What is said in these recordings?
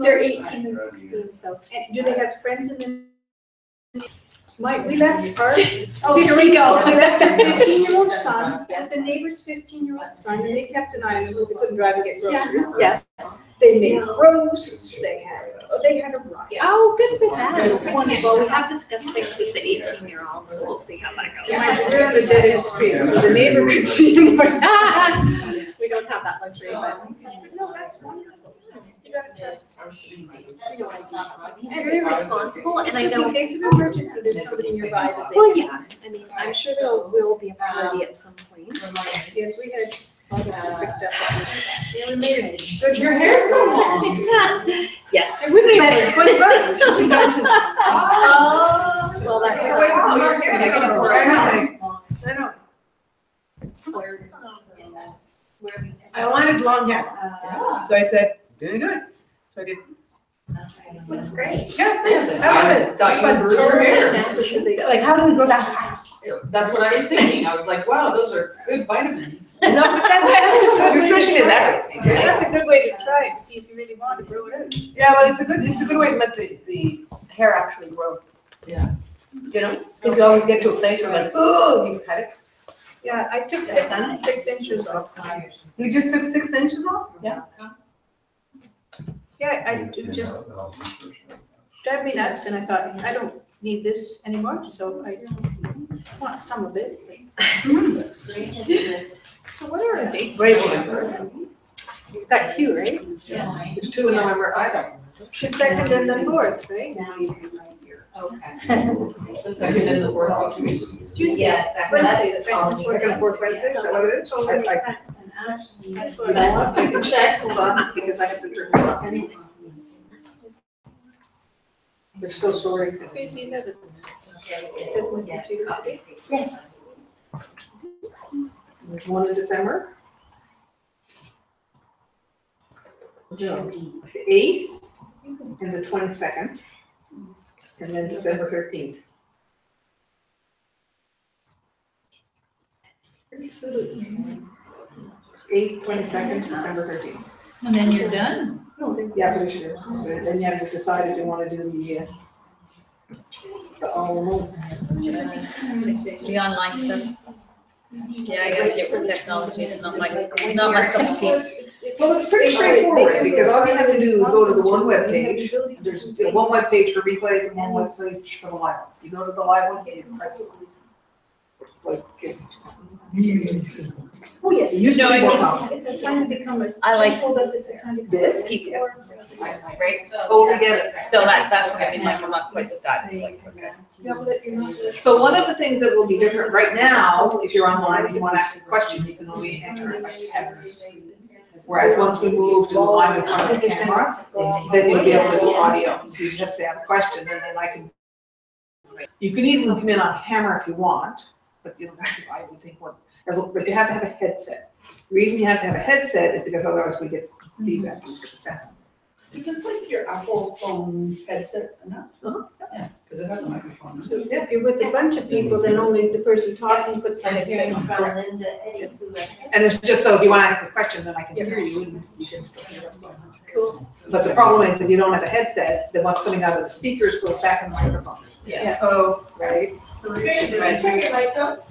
They're 18 and 16, so. And do they have friends in the? We left our. Oh, here we go. We left our 15-year-old son, and the neighbor's 15-year-old son, and they kept an eye on him because they couldn't drive and get groceries. Yes. They made roasts, they had a ride. Oh, good for them. Wonderful. We have discussed things with the 18-year-old, so we'll see how that Mind you, goes. we're on a dead-end street, so the neighbor could see him. We don't have that luxury, but. No, that's wonderful. He's very responsible, and It's I just in don't. case of emergency, there's somebody nearby that they. Well, yeah, I mean, I'm sure there will be a party at some point. Yes, we had August picked up. Yeah, we made it. Good, your hair's so long. Yes. We made it, $20. Well, that's. I know. I wanted long hair, so I said, doing good. So I did. Looks great. Yeah, I love it. thought you grew your hair. Like, how does it go that fast? That's what I was thinking. I was like, wow, those are good vitamins. No, but that's a good, nutrition is everything, right? That's a good way to try it, to see if you really want to grow it out. Yeah, well, it's a good way to let the hair actually grow. Yeah. You know, because you always get to a place where like, oh, you cut it. Yeah, I took 6 inches off. You just took 6 inches off? Yeah. Yeah, it just drive me nuts, and I thought, I don't need this anymore, so I want some of it. So what are our dates? Wait, We've got 2, right? Yeah. There's 2 in November, I don't. The 2nd and the 4th, right? Okay. The second and the fourth. Yes. Wednesday, That's the 2nd and 4th Wednesday, is that what it is? Totally makes sense. That's what I want. I can check, hold on, because I have to turn it off anyway. They're still sorting. Tracy, you have it. It says my computer copy. Yes. There's one in December. The 8th and the 22nd, and then December 13th. 8th, 22nd, December 13th. And then you're done. Yeah, for this year. Then you have to decide if you want to do the The online stuff. Yeah, I gotta get with technology. It's not my cup of tea. Well, it's pretty straightforward, because all you have to do is go to the one web page. There's one web page for replays and one web page for the live one. You go to the live one, you press it. Like, it's. Oh, yes. It used to be more complicated. It's a time to become a. I like- Told us it's a time to. This? Keep Yes. Right? Totally get it. So that's what I mean, like, I'm not quite with that. It's like, okay. So one of the things that will be different right now, if you're online and you want to ask a question, you can only enter it by text. Whereas once we move to live in front of the camera, then you'll be able to do audio. So you just have to say, I have a question, and then I can. You can even come in on camera if you want, but you don't have to, I would think, but you have to have a headset. The reason you have to have a headset is because otherwise we get feedback, we get the sound. Just like your Apple phone headset enough? Uh-huh. Yeah, because it has a microphone. So if you're with a bunch of people, then only the person talking puts the headset on. Linda, Eddie, And it's just so if you want to ask a question, then I can hear you and you can still hear what's going on. Cool. But the problem is if you don't have a headset, then what's coming out of the speakers goes back in the microphone. Yes. So, right? So turn your light up.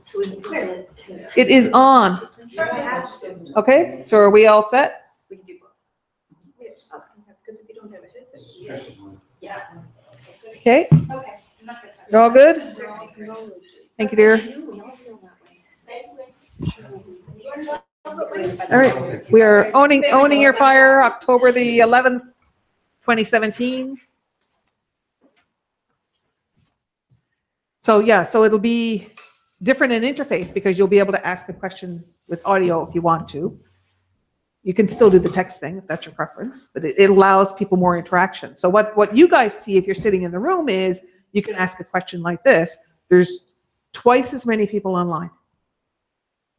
So we can put it to. It is on. Okay, so are we all set? We can do both. Yes, because if you don't have a headset. Yeah. Okay, Okay. you're all good? Thank you, dear. All right, we are owning your fire, October the 11th, 2017. So yeah, so it'll be different in interface because you'll be able to ask a question with audio if you want to. You can still do the text thing if that's your preference, but it allows people more interaction. So what you guys see if you're sitting in the room is you can ask a question like this. There's twice as many people online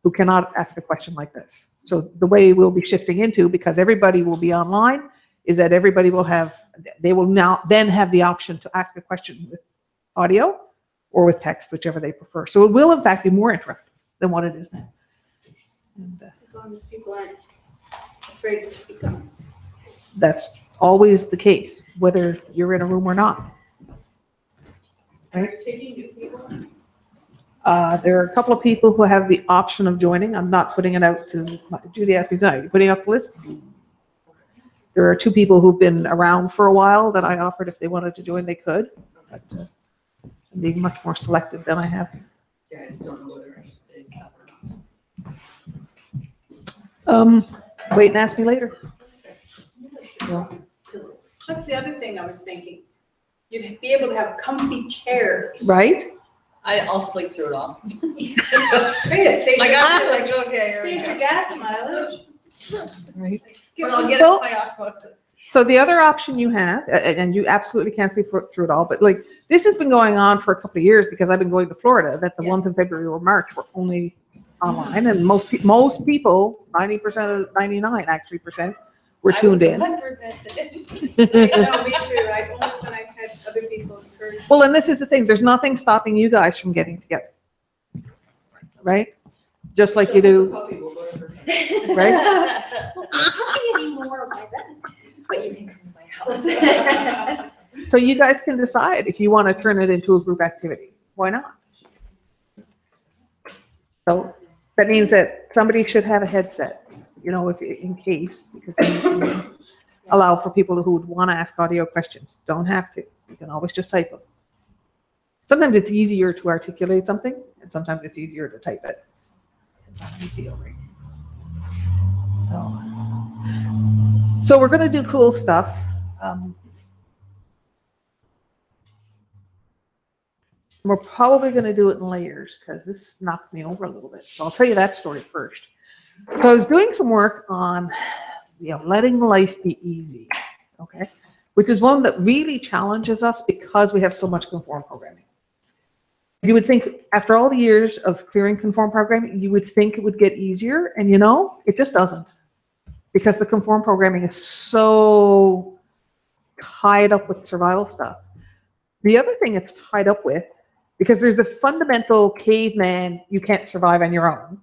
who cannot ask a question like this. So the way we'll be shifting into, because everybody will be online, is that everybody will have, they will now then have the option to ask a question with audio or with text, whichever they prefer. So it will in fact be more interactive than what it is now. And, As long as people aren't afraid to speak up. That's always the case, whether you're in a room or not. Are you taking new people? There are a couple of people who have the option of joining. I'm not putting it out to, Judy asked me tonight, you putting out the list? There are 2 people who've been around for a while that I offered if they wanted to join, they could. But I'm being much more selective than I have. Yeah, I just don't know whether I should say stuff or Wait and ask me later. not. That's the other thing I was thinking. You'd be able to have comfy chairs. Right? I'll sleep through it all. Great, it saves Like, you- I'm like, okay, here we saves your go. gas mileage. Right. But I'll get it Well- by osmosis. So the other option you have, and you absolutely can't sleep through it all, but like, this has been going on for a couple of years because I've been going to Florida, that the ones in February or March were only online, and most people, 99 actually percent, were tuned in. I was the 1% that didn't. I know, me too. I only when I've had other people encourage. Well, and this is the thing, there's nothing stopping you guys from getting together. Right? Just like you do, right? Not anymore by then, but you can come to my house. So you guys can decide if you want to turn it into a group activity. Why not? So that means that somebody should have a headset, if in case, because then you can allow for people who would want to ask audio questions. Don't have to. You can always just type them. Sometimes it's easier to articulate something, and sometimes it's easier to type it. It's how you feel, right? So we're going to do cool stuff. We're probably going to do it in layers because this knocked me over a little bit. So I'll tell you that story first. So I was doing some work on, letting life be easy, okay? Which is one that really challenges us because we have so much conform programming. You would think after all the years of clearing conform programming, you would think it would get easier, and it just doesn't. Because the conform programming is so tied up with survival stuff. The other thing it's tied up with, because there's the fundamental caveman, you can't survive on your own.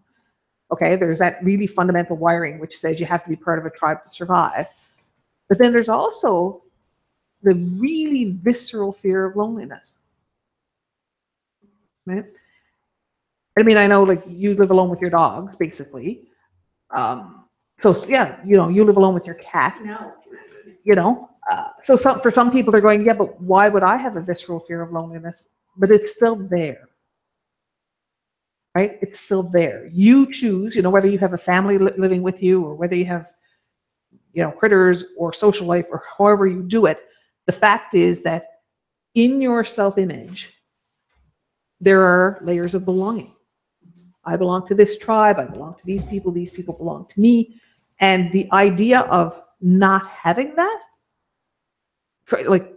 Okay, there's that really fundamental wiring which says you have to be part of a tribe to survive. But then there's also the really visceral fear of loneliness. Right? I mean, I know like you live alone with your dogs, basically. So yeah, you live alone with your cat. No. So for some people they're going, yeah, but why would I have a visceral fear of loneliness? But it's still there, right? It's still there. You choose, whether you have a family living with you or whether you have, critters or social life or however you do it. The fact is that in your self-image, there are layers of belonging. I belong to this tribe. I belong to these people belong to me. And the idea of not having that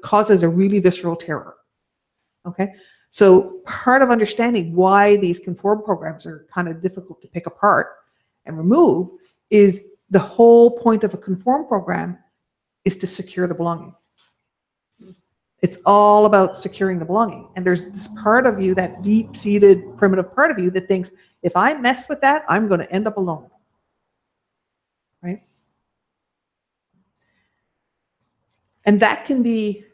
causes a really visceral terror. Okay. So part of understanding why these conform programs are kind of difficult to pick apart and remove is the whole point of a conform program is to secure the belonging. It's all about securing the belonging. And there's this part of you, that deep-seated primitive part of you that thinks, if I mess with that, I'm going to end up alone. Right? And that can be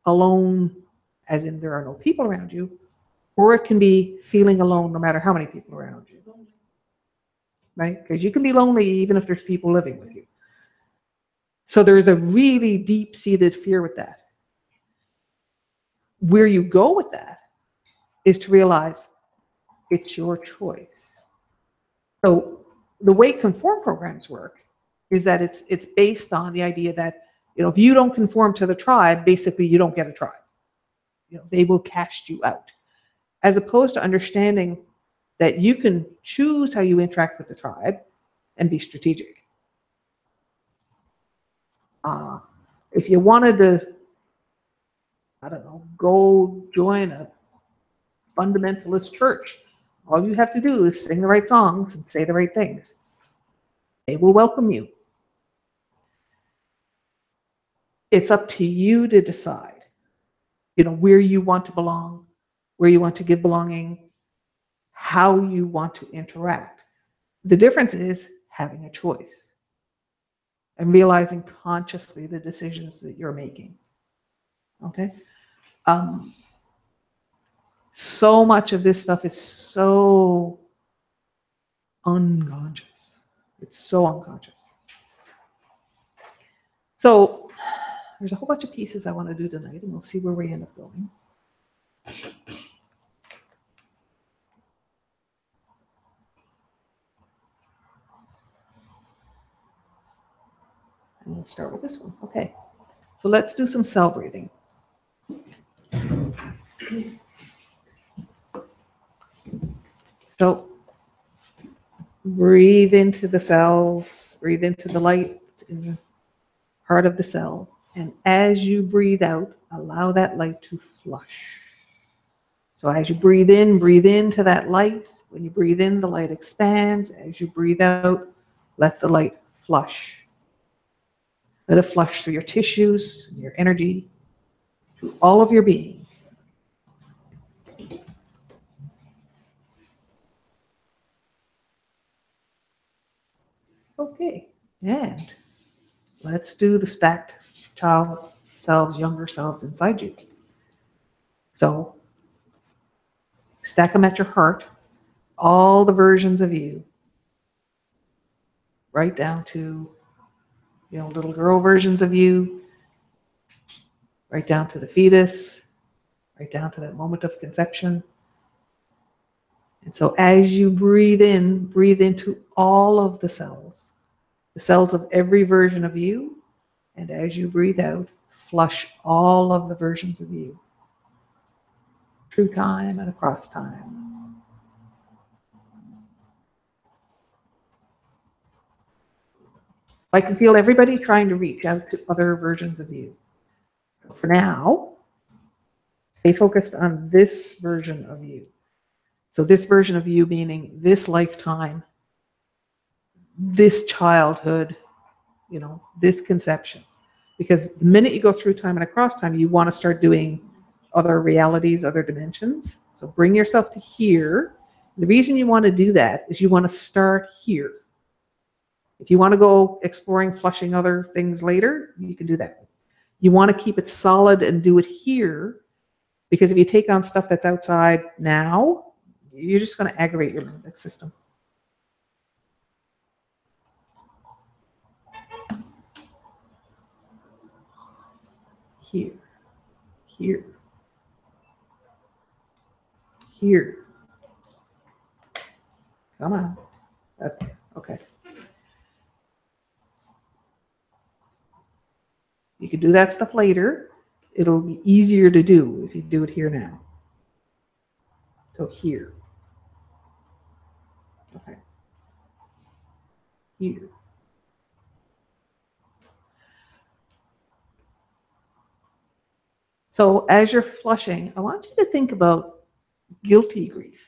alone, as in there are no people around you, or it can be feeling alone no matter how many people are around you. Right? Because you can be lonely even if there's people living with you. So there's a really deep-seated fear with that. Where you go with that is to realize it's your choice. So the way conform programs work is that it's based on the idea that, if you don't conform to the tribe, basically you don't get a tribe. They will cast you out. As opposed to understanding that you can choose how you interact with the tribe and be strategic. If you wanted to, go join a fundamentalist church, all you have to do is sing the right songs and say the right things. They will welcome you. It's up to you to decide, where you want to belong, where you want to give belonging, how you want to interact. The difference is having a choice. and realizing consciously the decisions that you're making. Okay? So much of this stuff is so unconscious. It's so unconscious. So there's a whole bunch of pieces I want to do tonight, and we'll see where we end up going. And we'll start with this one. Okay. So let's do some cell breathing. So breathe into the cells, breathe into the light in the heart of the cell. And as you breathe out, allow that light to flush. So as you breathe into that light. When you breathe in, the light expands. As you breathe out, let the light flush. Let it flush through your tissues, your energy, through all of your being. Okay, and let's do the stacked child selves, younger selves inside you. So stack them at your heart, all the versions of you, right down to, little girl versions of you, right down to the fetus, right down to that moment of conception. And so as you breathe in, breathe into all of the cells of every version of you. And as you breathe out, flush all of the versions of you through time and across time. I can feel everybody trying to reach out to other versions of you. So for now, stay focused on this version of you. So this version of you meaning this lifetime, this childhood, this conception. Because the minute you go through time and across time, you want to start doing other realities, other dimensions. So bring yourself to here. The reason you want to do that is you want to start here. If you want to go exploring, flushing other things later, you can do that. You want to keep it solid and do it here, because if you take on stuff that's outside now, you're just going to aggravate your limbic system. Here, here, here. Come on. That's okay. You can do that stuff later. It'll be easier to do if you do it here now. So here. Okay. Here. So as you're flushing, I want you to think about guilty grief.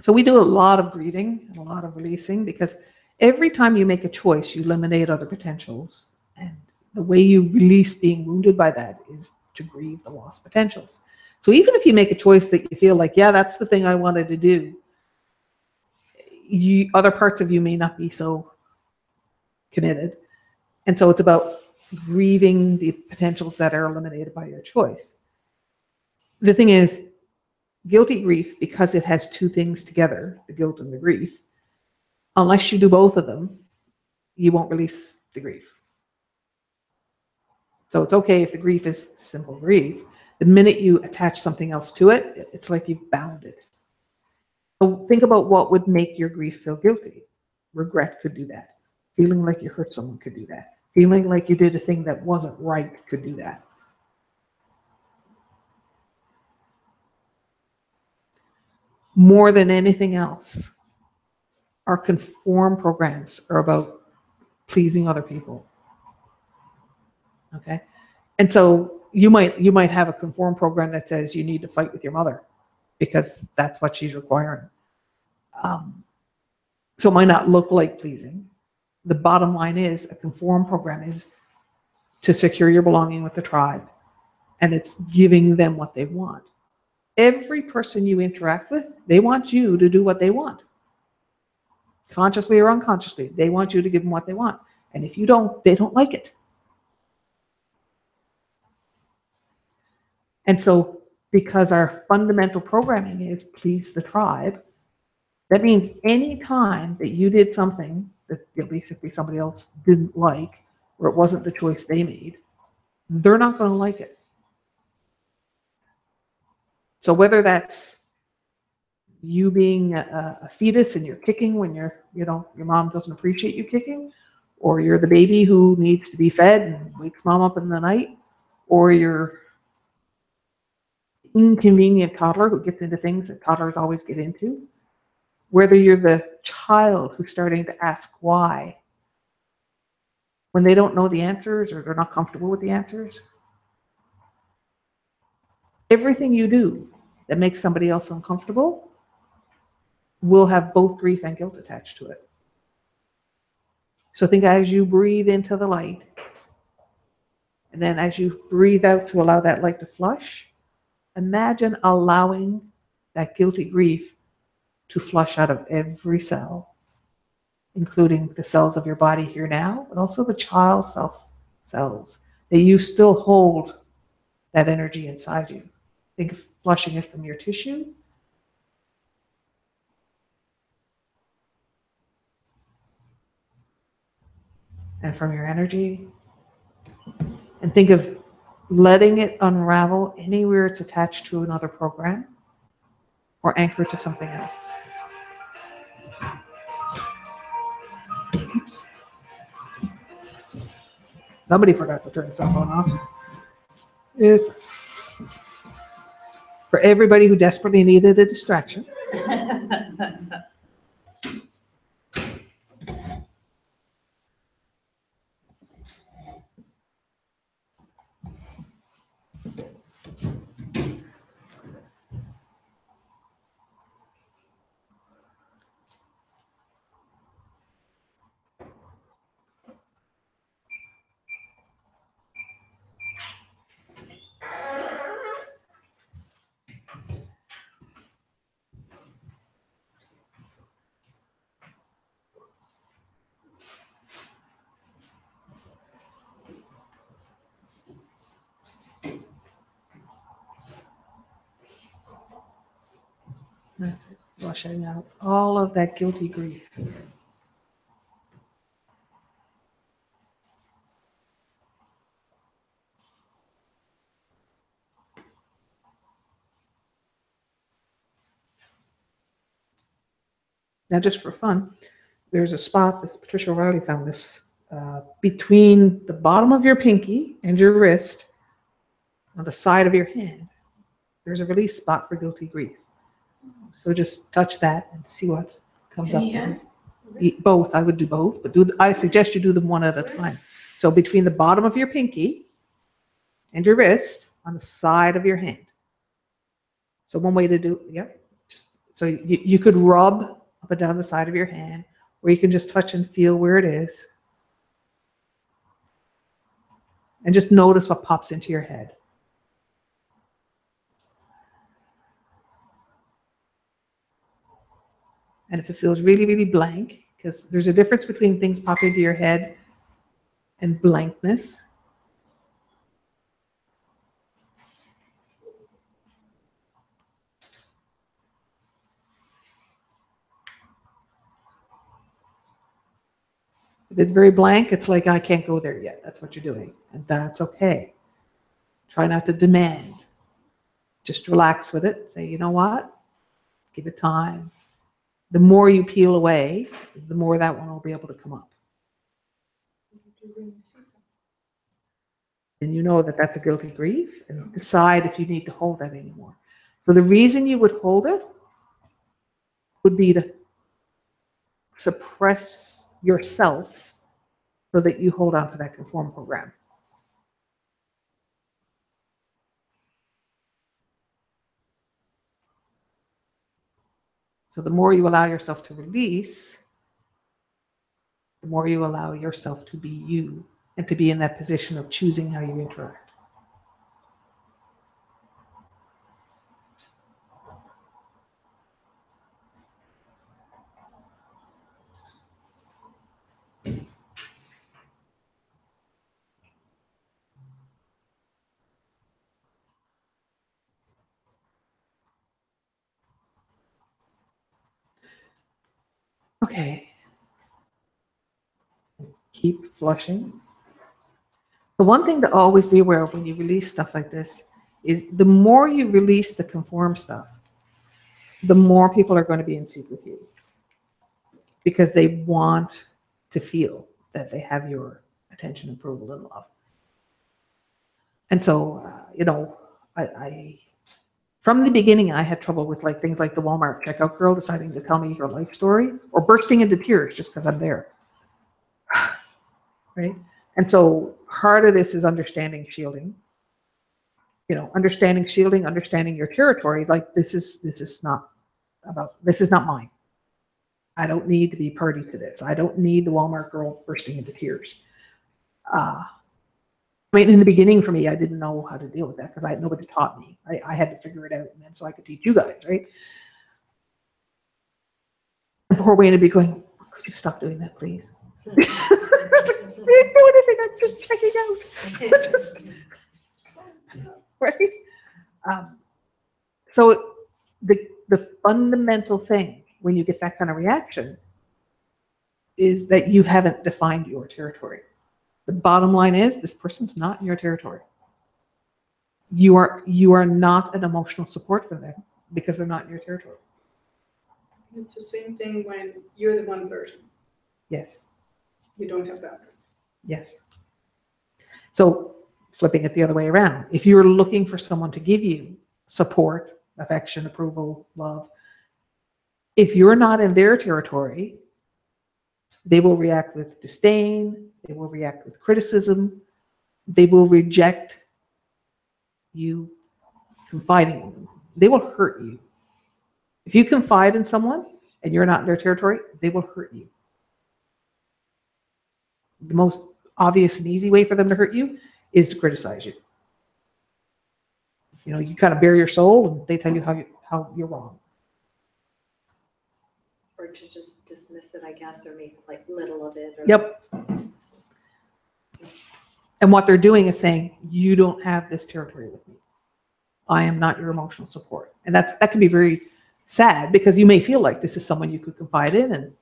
So we do a lot of grieving and a lot of releasing, because every time you make a choice, you eliminate other potentials. And the way you release being wounded by that is to grieve the lost potentials. So even if you make a choice that you feel like, yeah, that's the thing I wanted to do, other parts of you may not be so committed. And so it's about grieving the potentials that are eliminated by your choice. The thing is, guilty grief, because it has two things together, the guilt and the grief, unless you do both of them, you won't release the grief. So it's okay if the grief is simple grief. The minute you attach something else to it, it's like you've bound it. So think about what would make your grief feel guilty. Regret could do that. Feeling like you hurt someone could do that. Feeling like you did a thing that wasn't right could do that. More than anything else, our conform programs are about pleasing other people. Okay? And so you might have a conform program that says you need to fight with your mother because that's what she's requiring. So it might not look like pleasing. The bottom line is a conform program is to secure your belonging with the tribe, and it's giving them what they want. Every person you interact with, they want you to do what they want. Consciously or unconsciously, they want you to give them what they want. And if you don't, they don't like it. And so because our fundamental programming is please the tribe, that means any time that you did something that basically somebody else didn't like, or it wasn't the choice they made, they're not going to like it. So whether that's you being a fetus and you're kicking when your mom doesn't appreciate you kicking, or you're the baby who needs to be fed and wakes mom up in the night, or you're inconvenient toddler who gets into things that toddlers always get into, whether you're the child who's starting to ask why when they don't know the answers or they're not comfortable with the answers, everything you do that makes somebody else uncomfortable will have both grief and guilt attached to it. So think as you breathe into the light, and then as you breathe out to allow that light to flush, imagine allowing that guilty grief to flush out of every cell, including the cells of your body here now, but also the child self cells that you still hold that energy inside you. Think of flushing it from your tissue. And from your energy. And think of letting it unravel anywhere it's attached to another program or anchored to something else. Oops. Somebody forgot to turn the cell phone off. It's for everybody who desperately needed a distraction. That's it. Flushing out all of that guilty grief. Now, just for fun, there's a spot, this Patricia Wall found this, between the bottom of your pinky and your wrist on the side of your hand. There's a release spot for guilty grief. So just touch that and see what comes up. Both, I would do both, but I suggest you do them one at a time. So between the bottom of your pinky and your wrist on the side of your hand. So one way to do, just so you could rub up and down the side of your hand, or you can just touch and feel where it is. And just notice what pops into your head. And if it feels really, really blank, because there's a difference between things popping into your head and blankness. If it's very blank, it's like, I can't go there yet. That's what you're doing. And that's okay. Try not to demand. Just relax with it. Say, you know what? Give it time. The more you peel away, the more that one will be able to come up. And you know that that's a guilty grief, and decide if you need to hold that anymore. So the reason you would hold it would be to suppress yourself so that you hold on to that conform program. So the more you allow yourself to release, the more you allow yourself to be you and to be in that position of choosing how you interact. Okay. Keep flushing. The one thing to always be aware of when you release stuff like this is the more you release the conform stuff, the more people are going to be in sync with you because they want to feel that they have your attention, approval, and love. And so, I from the beginning, I had trouble with like things like the Walmart checkout girl deciding to tell me her life story or bursting into tears just because I'm there. Right? And so part of this is understanding shielding. Understanding shielding, understanding your territory. Like this is not mine. I don't need to be party to this. I don't need the Walmart girl bursting into tears. In the beginning for me, I didn't know how to deal with that because nobody taught me. I had to figure it out, and then so I could teach you guys, right? And poor Wayne would be going, "Could you stop doing that, please?" I didn't do anything. I'm just checking out. Right? So the fundamental thing when you get that kind of reaction is that you haven't defined your territory. The bottom line is this person's not in your territory. You are not an emotional support for them because they're not in your territory. It's the same thing when you're the one person. Yes. You don't have boundaries. Yes. So flipping it the other way around, if you're looking for someone to give you support, affection, approval, love, if you're not in their territory, they will react with disdain, they will react with criticism, they will reject you confiding in them. They will hurt you. If you confide in someone and you're not in their territory, they will hurt you. The most obvious and easy way for them to hurt you is to criticize you. You kind of bare your soul and they tell you how you're wrong. Or to just dismiss it, I guess, or make like little of it. Or... Yep. And what they're doing is saying, you don't have this territory with me. I am not your emotional support. And that can be very sad because you may feel like this is someone you could confide in and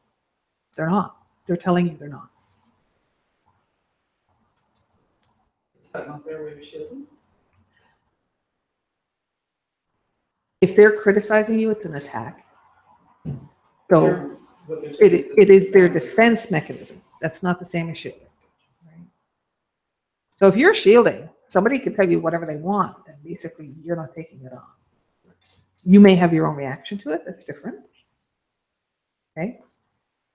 they're not. They're telling you they're not. Is that not their way of shielding? If they're criticizing you, it's an attack. So What they're saying it is their defense mechanism. That's not the same as shielding. Right? So if you're shielding, somebody can tell you whatever they want, and basically you're not taking it on. You may have your own reaction to it. That's different. Okay?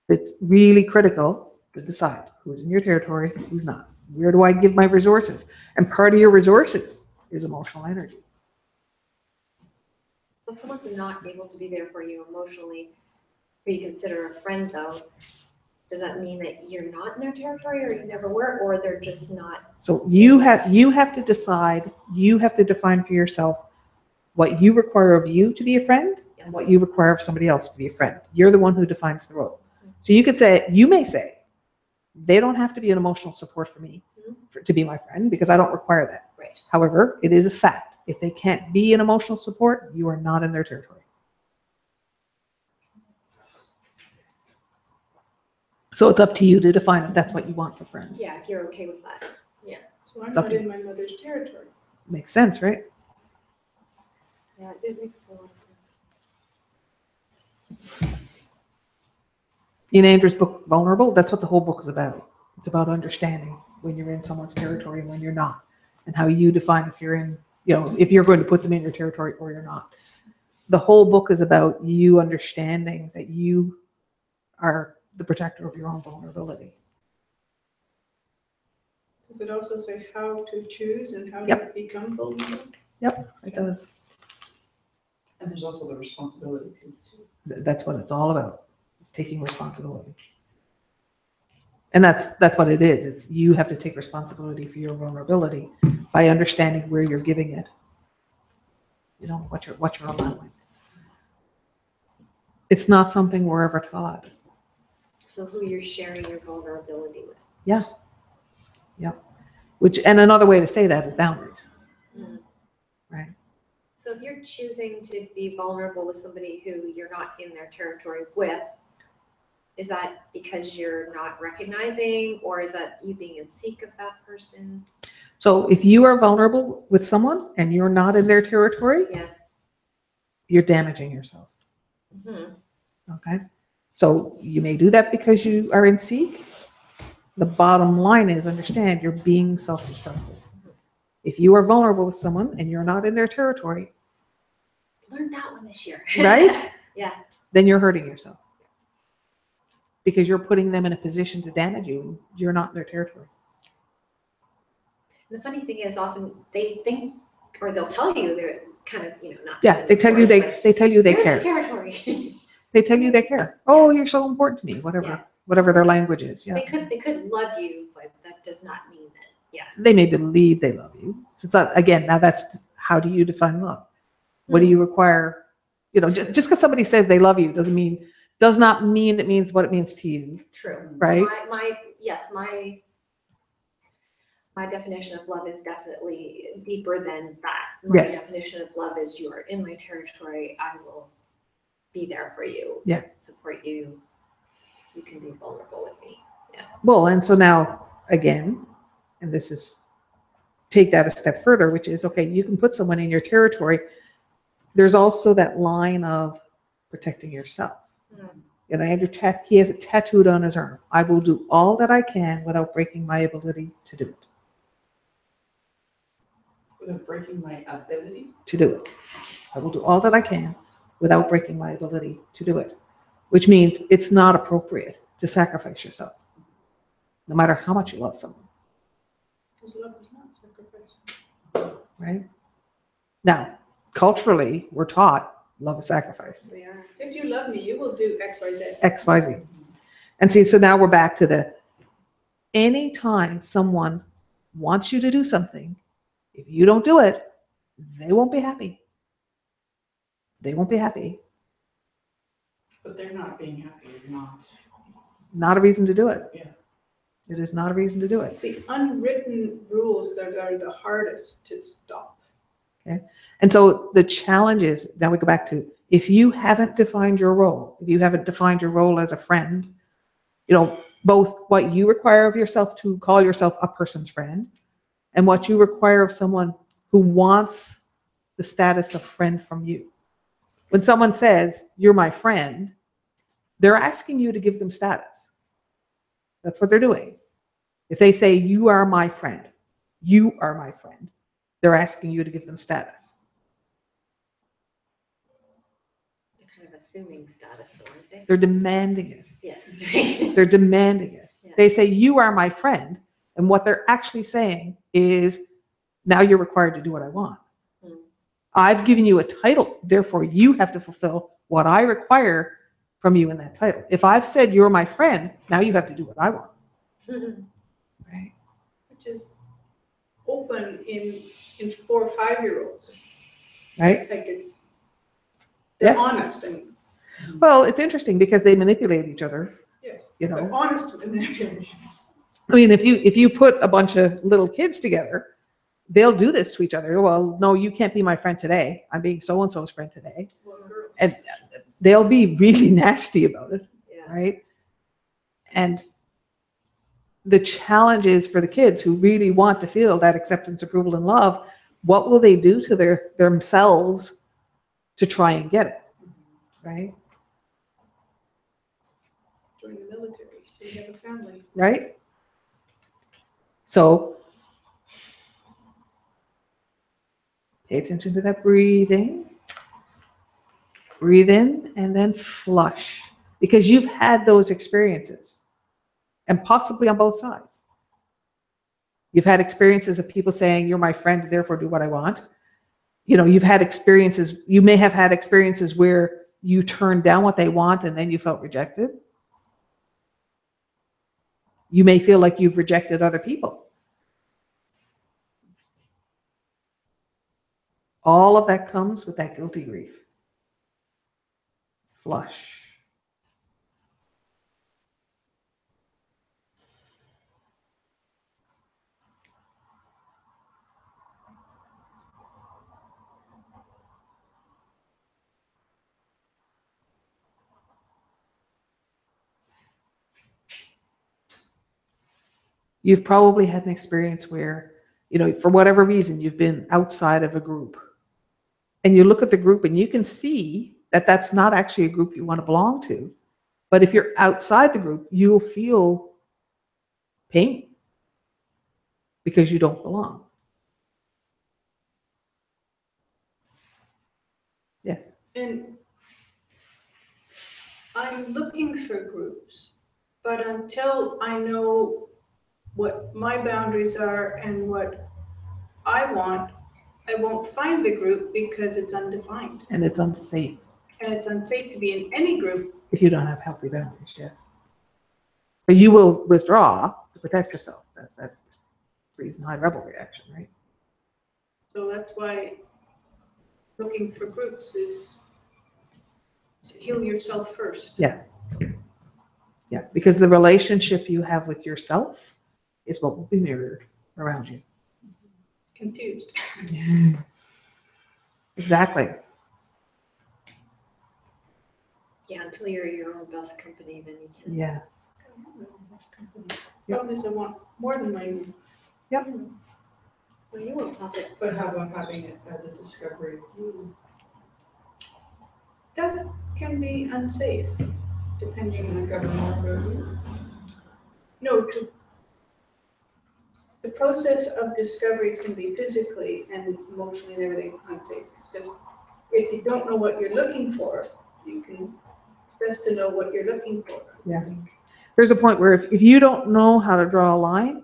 It's really critical to decide who's in your territory, who's not. Where do I give my resources? And part of your resources is emotional energy. If someone's not able to be there for you emotionally, who you consider a friend though, does that mean that you're not in their territory or you never were, or they're just not? So you have to decide, you have to define for yourself what you require of you to be a friend and what you require of somebody else to be a friend. You're the one who defines the role. So you may say, they don't have to be an emotional support for me to be my friend because I don't require that. Right. However, it is a fact. If they can't be an emotional support, you are not in their territory. So it's up to you to define if that's what you want for friends. Yeah, if you're okay with that. Yeah. So I'm It's up not to in my mother's territory. Makes sense, right? Yeah, it makes a lot of sense. In Andrew's book, Vulnerable, that's what the whole book is about. It's about understanding when you're in someone's territory and when you're not, and how you define if you're in, if you're going to put them in your territory or you're not. The whole book is about you understanding that you are the protector of your own vulnerability. Does it also say how to choose and how Yep. to become vulnerable? Yep, it does. And there's also the responsibility piece too. That's what it's all about. It's taking responsibility. And that's what it is. It's you have to take responsibility for your vulnerability by understanding where you're giving it. What you're allowing. It's not something we're ever taught. So who you're sharing your vulnerability with. Yeah. And another way to say that is boundaries. Mm. Right. So if you're choosing to be vulnerable with somebody who you're not in their territory with, is that because you're not recognizing, or is that you being in seek of that person? So if you are vulnerable with someone and you're not in their territory, Yeah. you're damaging yourself. Mhm. Okay. So you may do that because you are in seek. The bottom line is understand you're being self-destructive. If you are vulnerable with someone and you're not in their territory, Learned that one this year. right? Yeah. Then you're hurting yourself. Because you're putting them in a position to damage you and you're not in their territory. The funny thing is, often they think, or they'll tell you they're kind of, not. Yeah, they tell you they tell you they They're in care. the territory. They tell you they care. Oh, you're so important to me, Yeah. whatever their language is. Yeah. They could love you, but that does not mean that. Yeah. They may believe they love you. So it's not, again, now that's how do you define love? What do you require? Just because somebody says they love you does not mean it means what it means to you. True. Right? My definition of love is definitely deeper than that. My Yes. definition of love is you are in my territory. I will be there for you. Yeah. Support you. You can be vulnerable with me. Well, and so now again, and this is take that a step further, which is okay, you can put someone in your territory. There's also that line of protecting yourself. Andrew, he has it tattooed on his arm. I will do all that I can without breaking my ability to do it. Without breaking my ability. To do it. I will do all that I can without breaking my ability to do it. Which means it's not appropriate to sacrifice yourself, no matter how much you love someone. Because love is not sacrifice. Right? Now, culturally, we're taught love is sacrifice. We are. If you love me, you will do X, Y, Z. X, Y, Z. And see, so now we're back to anytime someone wants you to do something, if you don't do it, they won't be happy. They won't be happy. But they're not being happy, it's not. Not a reason to do it. Yeah. It is not a reason to do it. It's the unwritten rules that are the hardest to stop. And so the challenge is, now we go back to, if you haven't defined your role, if you haven't defined your role as a friend, both what you require of yourself to call yourself a person's friend and what you require of someone who wants the status of friend from you. When someone says, you're my friend, they're asking you to give them status. That's what they're doing. If they say, you are my friend, they're asking you to give them status. They're kind of assuming status, though, aren't they? They're demanding it. Yes, right. They're demanding it. Yeah. They say, you are my friend. And what they're actually saying is, now you're required to do what I want. Hmm. I've given you a title, therefore you have to fulfill what I require from you in that title. If I've said you're my friend, now you have to do what I want. Right? Which is open in 4 or 5-year-olds. Right? Like they're Yes. honest and Well, it's interesting because they manipulate each other. yes, You but know, honest with manipulation. I mean, if you put a bunch of little kids together, they'll do this to each other. Well, no, you can't be my friend today. I'm being so-and-so's friend today. Well, girls. And they'll be really nasty about it. Yeah. Right? And the challenge is for the kids who really want to feel that acceptance, approval, and love, what will they do to themselves to try and get it? Right? Join the military, so you have a family. Right? So pay attention to that breathing. Breathe in and then flush, because you've had those experiences, and possibly on both sides. You've had experiences of people saying, you're my friend, therefore do what I want. You've had experiences, you may have had experiences where you turned down what they want and then you felt rejected. You may feel like you've rejected other people. All of that comes with that guilty grief. Flush. you've probably had an experience where, for whatever reason, you've been outside of a group. And you look at the group and you can see that that's not actually a group you want to belong to. But if you're outside the group, you'll feel pain because you don't belong. Yes. And I'm looking for groups, but until I know what my boundaries are and what I want, I won't find the group because it's undefined. And it's unsafe. And it's unsafe to be in any group. If you don't have healthy boundaries, yes. But you will withdraw to protect yourself. That's reason high rebel reaction, right? So that's why looking for groups is heal yourself first. Yeah. Yeah, because the relationship you have with yourself is what will be mirrored around you. Confused. Exactly. Yeah, until you're your own best company, then you can. Yeah. Problem is I want more than my own. Well, you won't pop it. But how about having it as a discovery? That can be unsafe, depending To on. discover more about you? No, the process of discovery can be physically and emotionally and everything unsafe. Just if you don't know what you're looking for, it's best to know what you're looking for. Yeah. There's a point where if you don't know how to draw a line,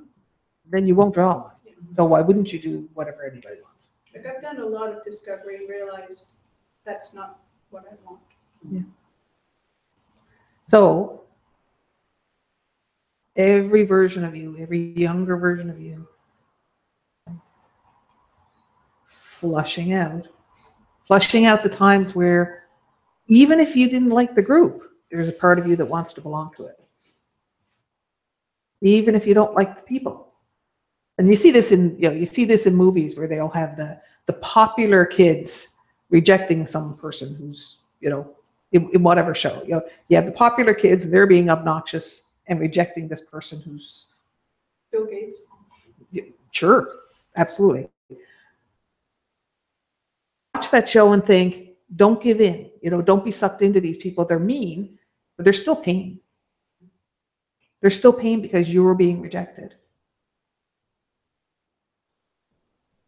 then you won't draw a line. So why wouldn't you do whatever anybody wants? Like I've done a lot of discovery and realized that's not what I want. So every version of you, every younger version of you, flushing out the times where even if you didn't like the group, there's a part of you that wants to belong to it. Even if you don't like the people. And you see this in movies where they'll have the popular kids rejecting some person who's, in whatever show. You have the popular kids, they're being obnoxious and rejecting this person who's Bill Gates. sure, absolutely. Watch that show and think, don't give in, don't be sucked into these people. They're mean, but there's still pain. There's still pain because you were being rejected.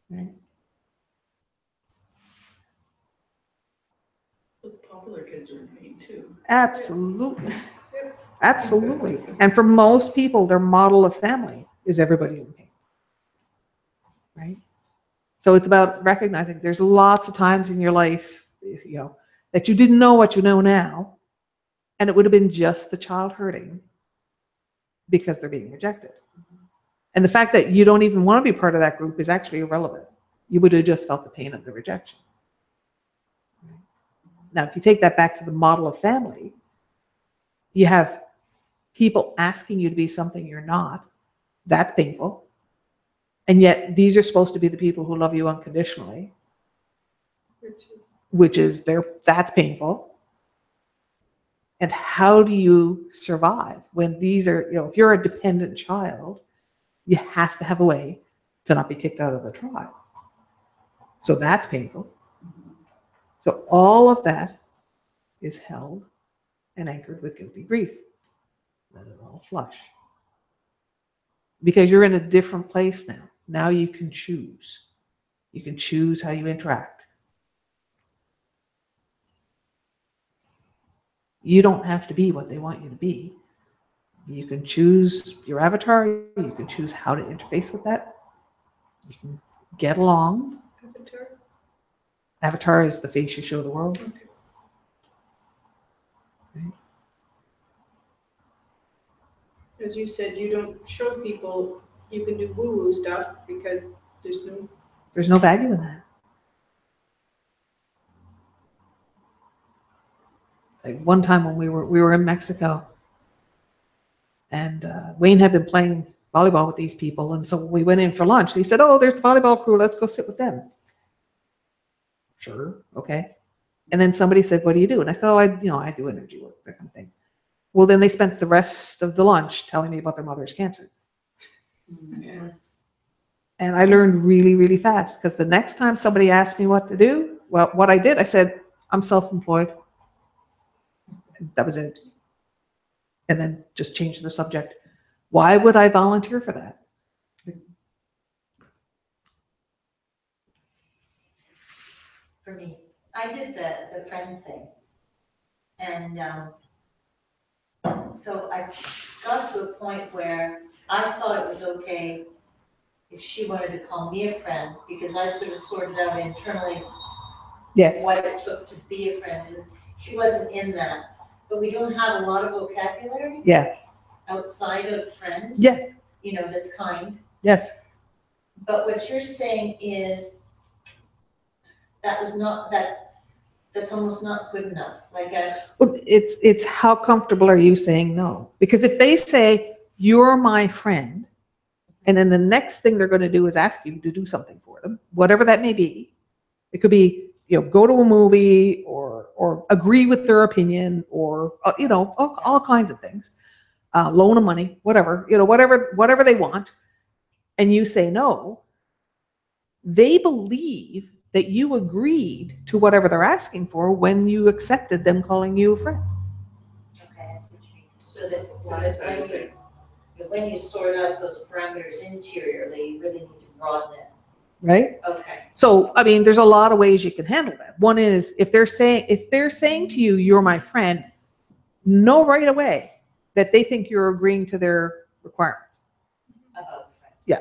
Right? The popular kids are in pain too. Absolutely. Absolutely. And for most people, their model of family is everybody's in pain. Right? So it's about recognizing there's lots of times in your life, that you didn't know what you know now, and it would have been just the child hurting because they're being rejected. And the fact that you don't even want to be part of that group is actually irrelevant. You would have just felt the pain of the rejection. Now, if you take that back to the model of family, you have people asking you to be something you're not. That's painful. And yet these are supposed to be the people who love you unconditionally, that's painful. And how do you survive when these are, if you're a dependent child, you have to have a way to not be kicked out of the tribe. So that's painful. So all of that is held and anchored with guilty grief. Let it all flush. Because you're in a different place now. Now you can choose. You can choose how you interact. You don't have to be what they want you to be. You can choose your avatar. You can choose how to interface with that. You can get along. Avatar? Avatar is the face you show the world. Okay. Right? As you said, you don't show people you can do woo-woo stuff because There's no value in that. Like one time when we were in Mexico, and Wayne had been playing volleyball with these people, and so we went in for lunch. He said, "Oh, there's the volleyball crew. Let's go sit with them." Sure, okay. And then somebody said, "What do you do?" And I said, "Oh, I do energy work, that kind of thing." Well, then they spent the rest of the lunch telling me about their mother's cancer. Yeah. And I learned really, really fast, because the next time somebody asked me what to do, well, what I did, I said, I'm self-employed. That was it. And then just changed the subject. Why would I volunteer for that? For me, I did the friend thing. And so I got to a point where I thought it was okay if she wanted to call me a friend, because I'd sort of sorted out internally Yes. what it took to be a friend, and she wasn't in that. But we don't have a lot of vocabulary Yeah. outside of friend, Yes. you know, that's kind. Yes. But what you're saying is that's almost not good enough, like Well, it's how comfortable are you saying no? Because if they say, you're my friend, and then the next thing they're going to do is ask you to do something for them, whatever that may be. It could be, go to a movie, or agree with their opinion, or, all kinds of things. Loan them money, whatever, whatever they want. And you say no, they believe that you agreed to whatever they're asking for when you accepted them calling you a friend. okay, I see what you mean. So that when you sort out those parameters interiorly, you really need to broaden it. Right? Okay. So, I mean, there's a lot of ways you can handle that. One is, if they're saying to you, you're my friend, know right away that they think you're agreeing to their requirements. About friend. Yeah.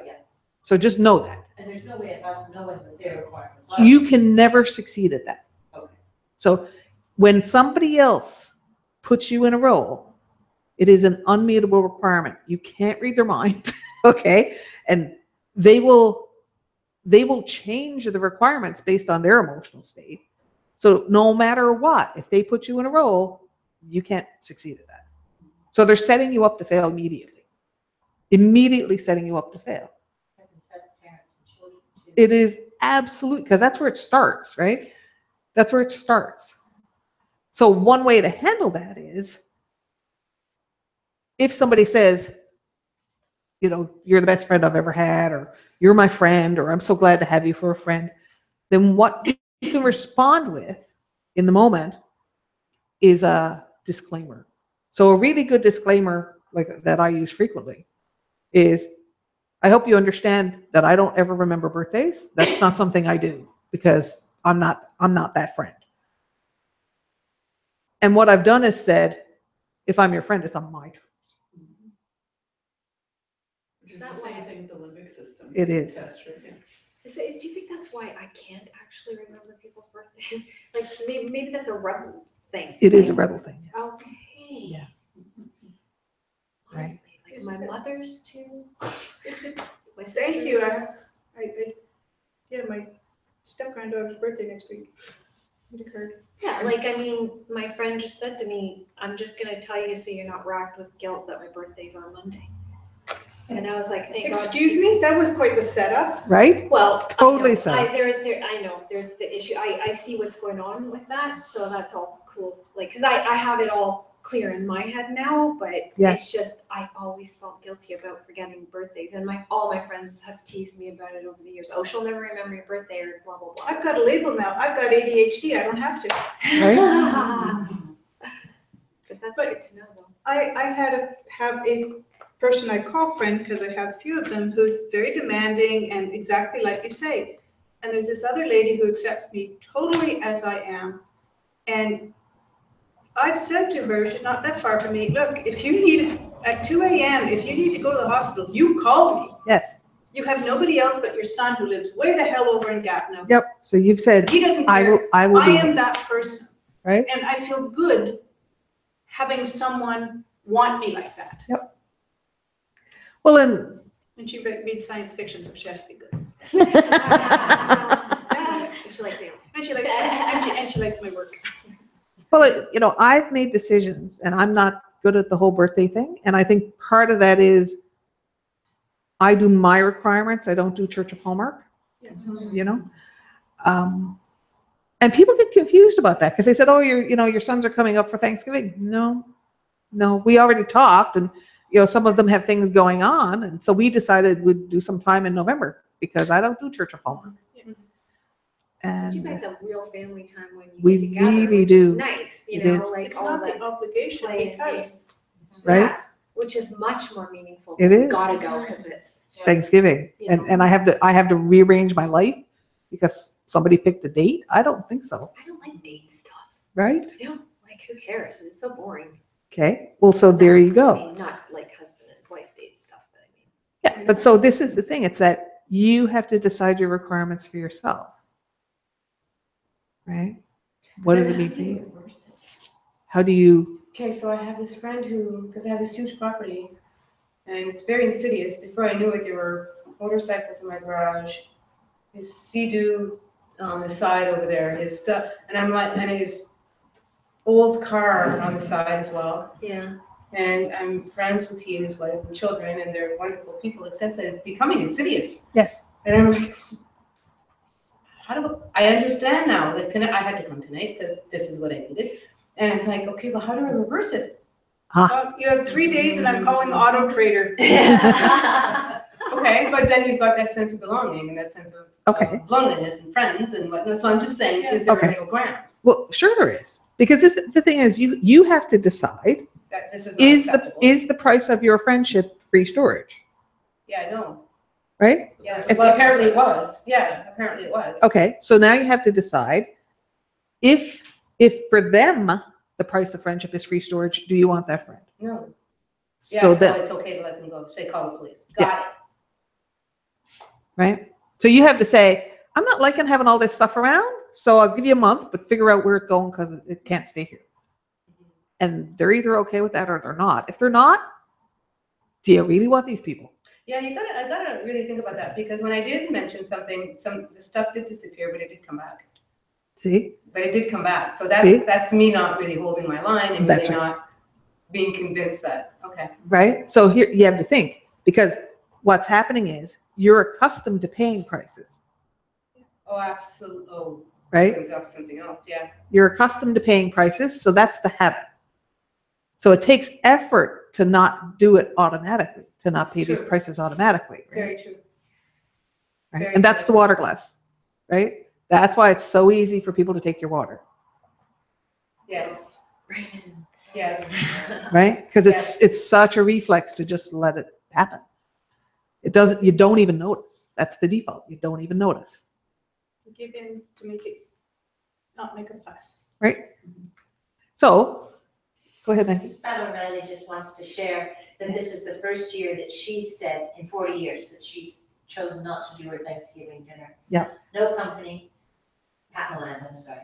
So just know that. And there's no way of us knowing what their requirements are. You can never succeed at that. Okay. So when somebody else puts you in a role, it is an unmeetable requirement. You can't read their mind, okay? And they will change the requirements based on their emotional state. So no matter what, if they put you in a role, you can't succeed at that. So they're setting you up to fail immediately setting you up to fail. That's parents and children too. It is absolute, because that's where it starts, right? That's where it starts. So one way to handle that is, if somebody says, you're the best friend I've ever had, or you're my friend, or I'm so glad to have you for a friend, then what you can respond with in the moment is a disclaimer. So a really good disclaimer, like that I use frequently, is, I hope you understand that I don't ever remember birthdays. That's not something I do, because I'm not that friend. And what I've done is said, if I'm your friend, it's on my terms. Which is the same thing with the limbic system. It is. Castrated. Do you think that's why I can't actually remember people's birthdays? Like, maybe that's a rebel thing. It is a rebel thing. Yes. Okay. Yeah. Honestly, like my mother's too. My Thank you. sister's. Yeah, my step-granddaughter's birthday next week. It occurred. Yeah, my friend just said to me, I'm just gonna tell you so you're not racked with guilt that my birthday's on Monday. And I was like, thank God. Excuse me? That was quite the setup. Right? Well, Totally so. I know there's the issue. I see what's going on with that, so that's all cool. Like, cause I have it all clear in my head now, but Yes. it's just, I always felt guilty about forgetting birthdays, and all my friends have teased me about it over the years. Oh, she'll never remember your birthday, or blah, blah, blah. I've got a label now. I've got ADHD. I don't have to. But that's But- good to know, though. I have a person I call friend, because I have a few of them, who's very demanding and exactly like you say. And there's this other lady who accepts me totally as I am. And I've said to her, she's not that far from me, look, if you need, at 2 a.m., if you need to go to the hospital, you call me. Yes. You have nobody else but your son, who lives way the hell over in Gatineau. Yep. So you've said, He doesn't I care. will I be am there. that person. Right? And I feel good having someone want me like that. Well, and And she reads science fiction, so she has to be good. She likes you. And she likes and she likes my work. well, I've made decisions, and I'm not good at the whole birthday thing. And I think part of that is, I do my requirements. I don't do Church of Hallmark, and people get confused about that, because they said, oh, your sons are coming up for Thanksgiving. No, we already talked, and some of them have things going on. And so we decided we'd do some time in November because I don't do Church of Hallmark. But you And guys have real family time when you We get together, really which do. is nice, It you know, is. like It's all not that the obligation play and because games. Right? Yeah, which is much more meaningful. It We is. gotta go because it's, Thanksgiving. You know. And I have to rearrange my life because somebody picked a date. I don't think so. I don't like date stuff. Right? You know, like who cares? It's so boring. Okay. Well, so there you I go. mean, not like husband and wife date stuff, but I mean. Yeah. But so this is the thing. It's that you have to decide your requirements for yourself. Right? What does it mean for you? How do you, Okay, so I have this friend who, because I have this huge property, and it's very insidious. Before I knew it, there were motorcycles in my garage, his Sea-Doo on the side over there, his stuff, and I'm like, and his old car on the side as well. Yeah. And I'm friends with he and his wife and children, and they're wonderful people, except that it's becoming insidious. yes. And I'm like, I understand now that tonight, I had to come tonight because this is what I needed. And it's like, okay, well, how do I reverse it? you have 3 days and I'm calling Auto Trader. Okay, but then you've got that sense of belonging and that sense of Okay. loneliness and friends and whatnot. So I'm just saying, is there Okay. a middle ground? Well, sure there is. Because the thing is, you have to decide, That this is not is acceptable. the price of your friendship free storage? Yeah, I know. Right? Yeah, It's- well, apparently it was. Yeah, apparently it was. Okay. So now you have to decide if for them, the price of friendship is free storage, do you want that friend? No. Yeah, So so then, it's okay to let them go. Say, call the police. Got it. right? So you have to say, I'm not liking having all this stuff around, so I'll give you a month, but figure out where it's going because it can't stay here. And they're either okay with that or they're not. If they're not, do you really want these people? Yeah, I gotta really think about that because when I did mention something, the stuff did disappear, but it did come back. See? But it did come back. So See? that's me not really holding my line and That's really right. not being convinced that, okay. Right? So here you have to think because what's happening is you're accustomed to paying prices, Oh, absolutely. Oh, right? brings up something else, yeah. You're accustomed to paying prices, so that's the habit. So it takes effort to not do it automatically, to not pay these True. prices automatically, right? Very true. Right? very And that's true. the water glass, right? That's why it's so easy for people to take your water, Yes. Yes. right? Because it's such a reflex to just let it happen. You don't even notice. That's the default. You don't even notice, Give in to make it, not make a fuss. right? So, go ahead, Maggie. Pat O'Reilly just wants to share that this is the first year that she's said in 40 years that she's chosen not to do her Thanksgiving dinner. Yeah. No company, Pat Milan, I'm sorry.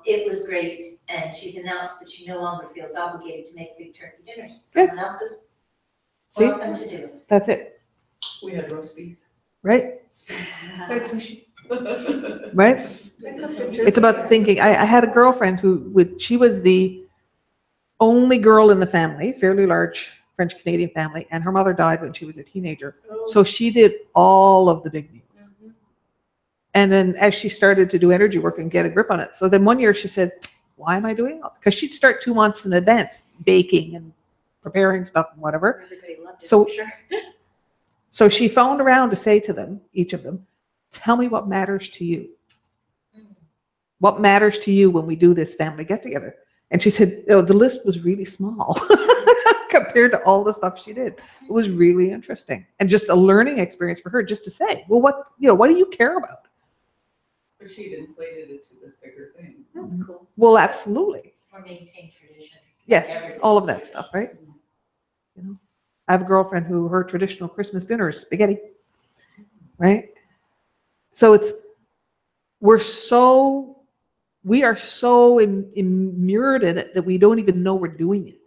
It was great, and she's announced that she no longer feels obligated to make big turkey dinners. Someone else is See? welcome to do it. That's it, We had roast beef. right? Like sushi. Right? It's about thinking. I had a girlfriend she was the only girl in the family, fairly large French Canadian family, and her mother died when she was a teenager. So she did all of the big meals. And then as she started to do energy work and get a grip on it, so then one year she said, why am I doing all? Because she'd start 2 months in advance, baking and preparing stuff and whatever. Everybody loved it, So- I'm sure. So she phoned around to say to them, each of them, tell me what matters to you. What matters to you when we do this family get together? And she said, the list was really small compared to all the stuff she did. It was really interesting and just a learning experience for her just to say, well, what do you care about? But she'd inflated it to this bigger thing. That's cool. Well, absolutely. Or maintain traditions. Yes, Everything. all of that stuff, right? I have a girlfriend who her traditional Christmas dinner is spaghetti, right? So we are so immured in it that we don't even know we're doing it,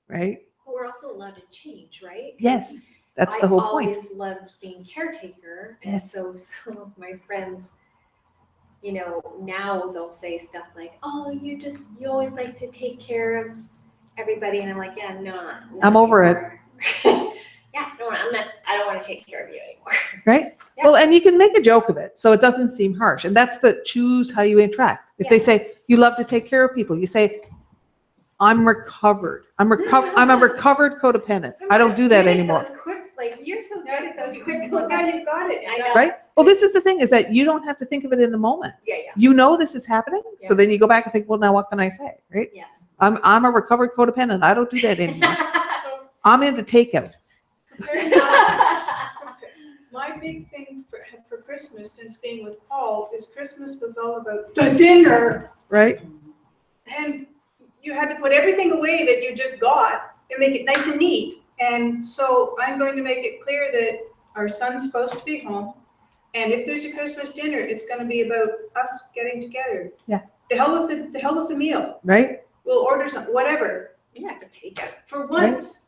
right? But we're also allowed to change, right? Yes, that's the whole point. I always loved being caretaker, and Yes. so some of my friends, now they'll say stuff like, "Oh, you always like to take care of everybody," and I'm like, "Yeah, no, not I'm over it. anymore." Yeah, no, I'm not. I don't want to take care of you anymore. Right? Yeah. Well, and you can make a joke of it so it doesn't seem harsh. And that's choose how you interact. If they Yeah. say, you love to take care of people, you say, I'm recovered. I'm a recovered codependent. I don't do that anymore. Those quips, like, you're so good at those Quick, quick. look how you got it. I know. Right? Well, this is the thing, is that you don't have to think of it in the moment. Yeah. You know this is happening, so Yeah. then you go back and think, well, now what can I say, right? Yeah. I'm a recovered codependent. I don't do that anymore. So I'm into takeout. my big thing for Christmas, since being with Paul, is Christmas was all about the dinner. Right? And you had to put everything away that you just got and make it nice and neat. And so I'm going to make it clear that our son's supposed to be home. And if there's a Christmas dinner, it's going to be about us getting together. Yeah. The hell with the meal. Right? We'll order something, whatever. Yeah, but take it. For once,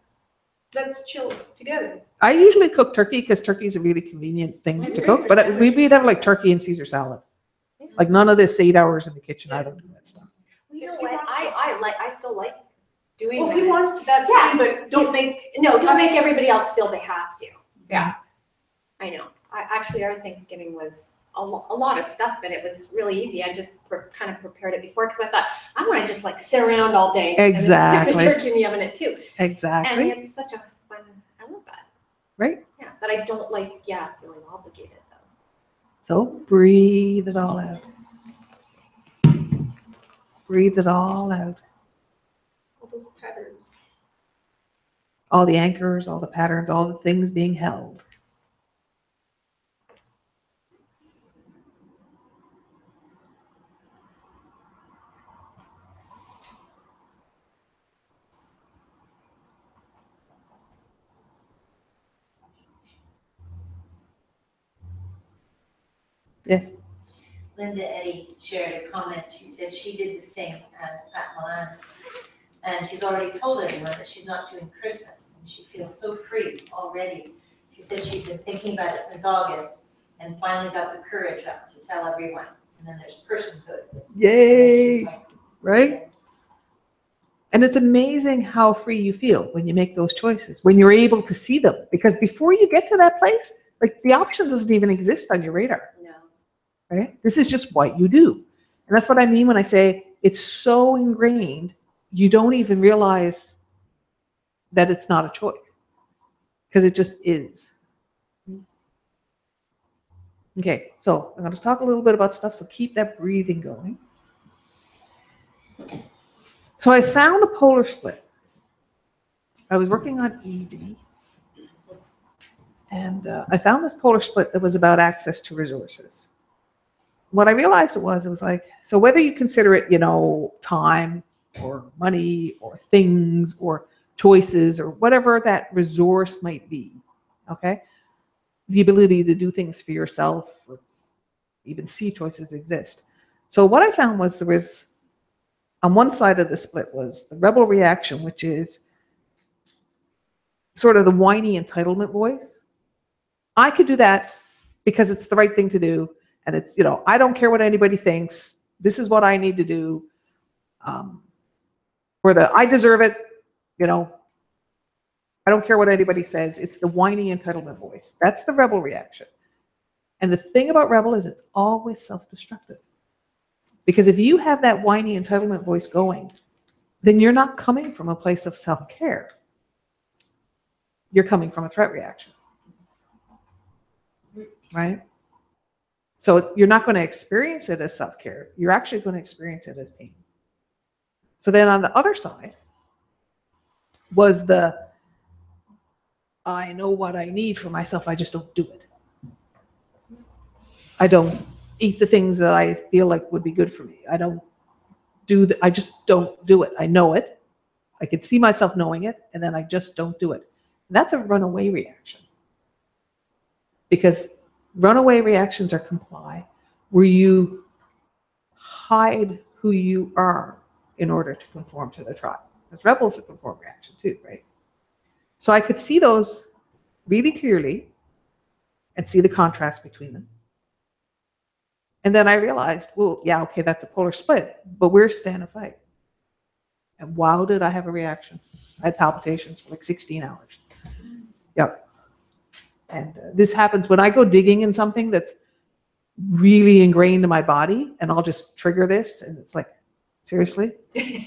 let's chill together. I usually cook turkey because turkey is a really convenient thing It's to great cook, for but we'd have like turkey and Caesar salad. Like none of this 8 hours in the kitchen. I don't do that stuff. You know If he what, wants to- I still like doing Well, that. if he wants to, that's Yeah. fine, but don't make, No, don't make Yes. everybody else feel they have to. Yeah. I know. Actually, our Thanksgiving was a lot of stuff, but it was really easy. I just kind of prepared it before, because I thought, I want to just like sit around all day. Exactly. And then stick the turkey in the oven at 2. And Exactly. it's such a fun, I love that. Right? Yeah, but I don't like, feeling obligated though. So breathe it all out. Breathe it all out. all those patterns. All the anchors, all the patterns, all the things being held. Yes. Linda Eddy shared a comment. She said she did the same as Pat Milan. And she's already told everyone that she's not doing Christmas, and she feels so free already. She said she'd been thinking about it since August and finally got the courage up to tell everyone. And then there's personhood. Yay. Right? And it's amazing how free you feel when you make those choices, when you're able to see them. Because before you get to that place, like the option doesn't even exist on your radar. No. Right? This is just what you do. And that's what I mean when I say it's so ingrained, you don't even realize that it's not a choice, because it just is. Okay, so I'm going to talk a little bit about stuff, so keep that breathing going. So I found a polar split. I was working on Easy, and I found this polar split that was about access to resources. What I realized it was like, so whether you consider it, time or money or things or choices or whatever that resource might be, okay? The ability to do things for yourself or even see choices exist. So what I found was there was, on one side of the split was the rebel reaction, which is sort of the whiny entitlement voice. I could do that because it's the right thing to do. And it's, I don't care what anybody thinks. This is what I need to do. Or I deserve it, I don't care what anybody says. It's the whiny entitlement voice. That's the rebel reaction. And the thing about rebel is it's always self-destructive. Because if you have that whiny entitlement voice going, then you're not coming from a place of self-care. You're coming from a threat reaction. Right? So you're not going to experience it as self-care. You're actually going to experience it as pain. So then on the other side was I know what I need for myself, I just don't do it. I don't eat the things that I feel like would be good for me. I just don't do it. I know it. I can see myself knowing it, and then I just don't do it. And that's a runaway reaction. Because runaway reactions are comply, where you hide who you are in order to conform to the tribe. Because rebel is a conform reaction too, right? So I could see those really clearly and see the contrast between them. And then I realized, well, yeah, okay, that's a polar split, but where's stand and fight? And wow, did I have a reaction. I had palpitations for like 16 hours. Yep. And this happens when I go digging in something that's really ingrained in my body, and I'll just trigger this, and it's like, Seriously?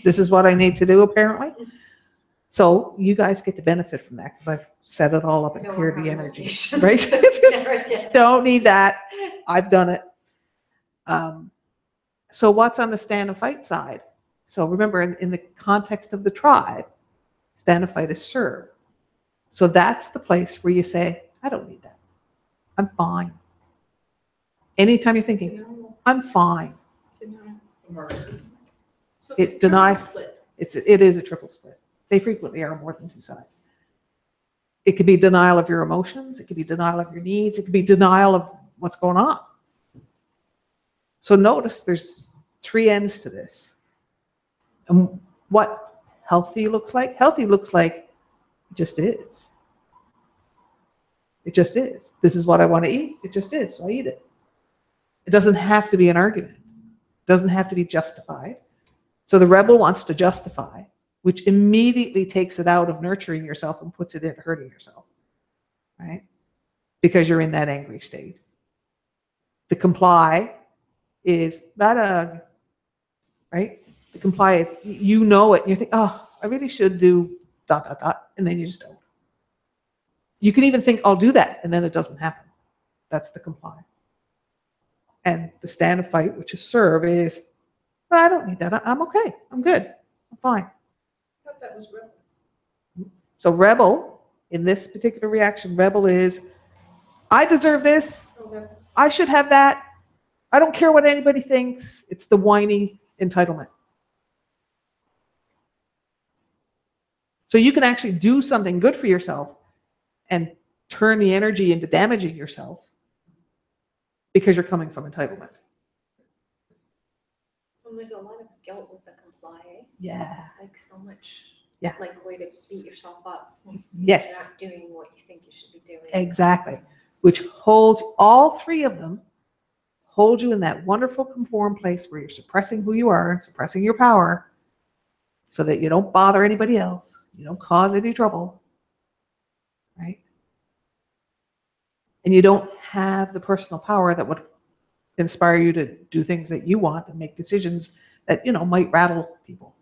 This is what I need to do apparently? So you guys get to benefit from that because I've set it all up and No cleared more the energy, recommendations. right? Right, yeah. Don't need that. I've done it. So what's on the stand and fight side? So remember, in the context of the tribe, stand and fight is serve. So that's the place where you say, I don't need that. I'm fine. Anytime you're thinking, Denial, I'm fine, denial. Murder. So It triple denies- split. it is a triple split. They frequently are more than two sides. It could be denial of your emotions. It could be denial of your needs. It could be denial of what's going on. So notice there's three ends to this. And what healthy looks like? Healthy looks like it just is. It just is. This is what I want to eat. It just is. So I eat it. It doesn't have to be an argument. It doesn't have to be justified. So the rebel wants to justify, which immediately takes it out of nurturing yourself and puts it into hurting yourself, right? Because you're in that angry state. The comply is that right? The comply is, you know it, and you think, oh, I really should do ... and then you just don't. You can even think, I'll do that, and then it doesn't happen. That's the comply. And the stand and fight, which is serve, is, well, I don't need that. I'm okay. I'm good. I'm fine. I thought that was rebel. So rebel, in this particular reaction, rebel is, I deserve this. So that's, I should have that. I don't care what anybody thinks. It's the whiny entitlement. So you can actually do something good for yourself and turn the energy into damaging yourself because you're coming from entitlement. Well, there's a lot of guilt with the comply, eh? Yeah. Like so much. Yeah. Like way to beat yourself up. Yes. You're not doing what you think you should be doing. Exactly. Which holds all three of them, hold you in that wonderful conform place where you're suppressing who you are and suppressing your power so that you don't bother anybody else. You don't cause any trouble, right? And you don't have the personal power that would inspire you to do things that you want and make decisions that, might rattle people.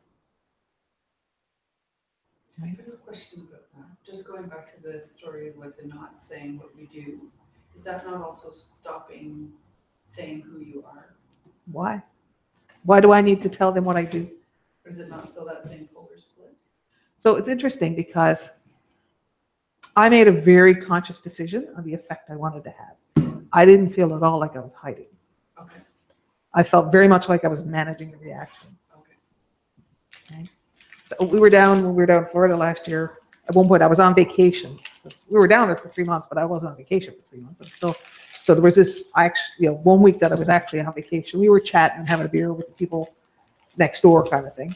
I have a question about that. Just going back to the story of like the not saying what you do, is that not also stopping saying who you are? Why? Why do I need to tell them what I do? Or is it not still that same polar split? So it's interesting because I made a very conscious decision on the effect I wanted to have. I didn't feel at all like I was hiding. Okay, I felt very much like I was managing the reaction. okay. So when we were down in Florida last year, at one point I was on vacation. We were down there for 3 months, but I wasn't on vacation for 3 months. So there was this, 1 week that I was actually on vacation. We were chatting and having a beer with the people next door kind of thing.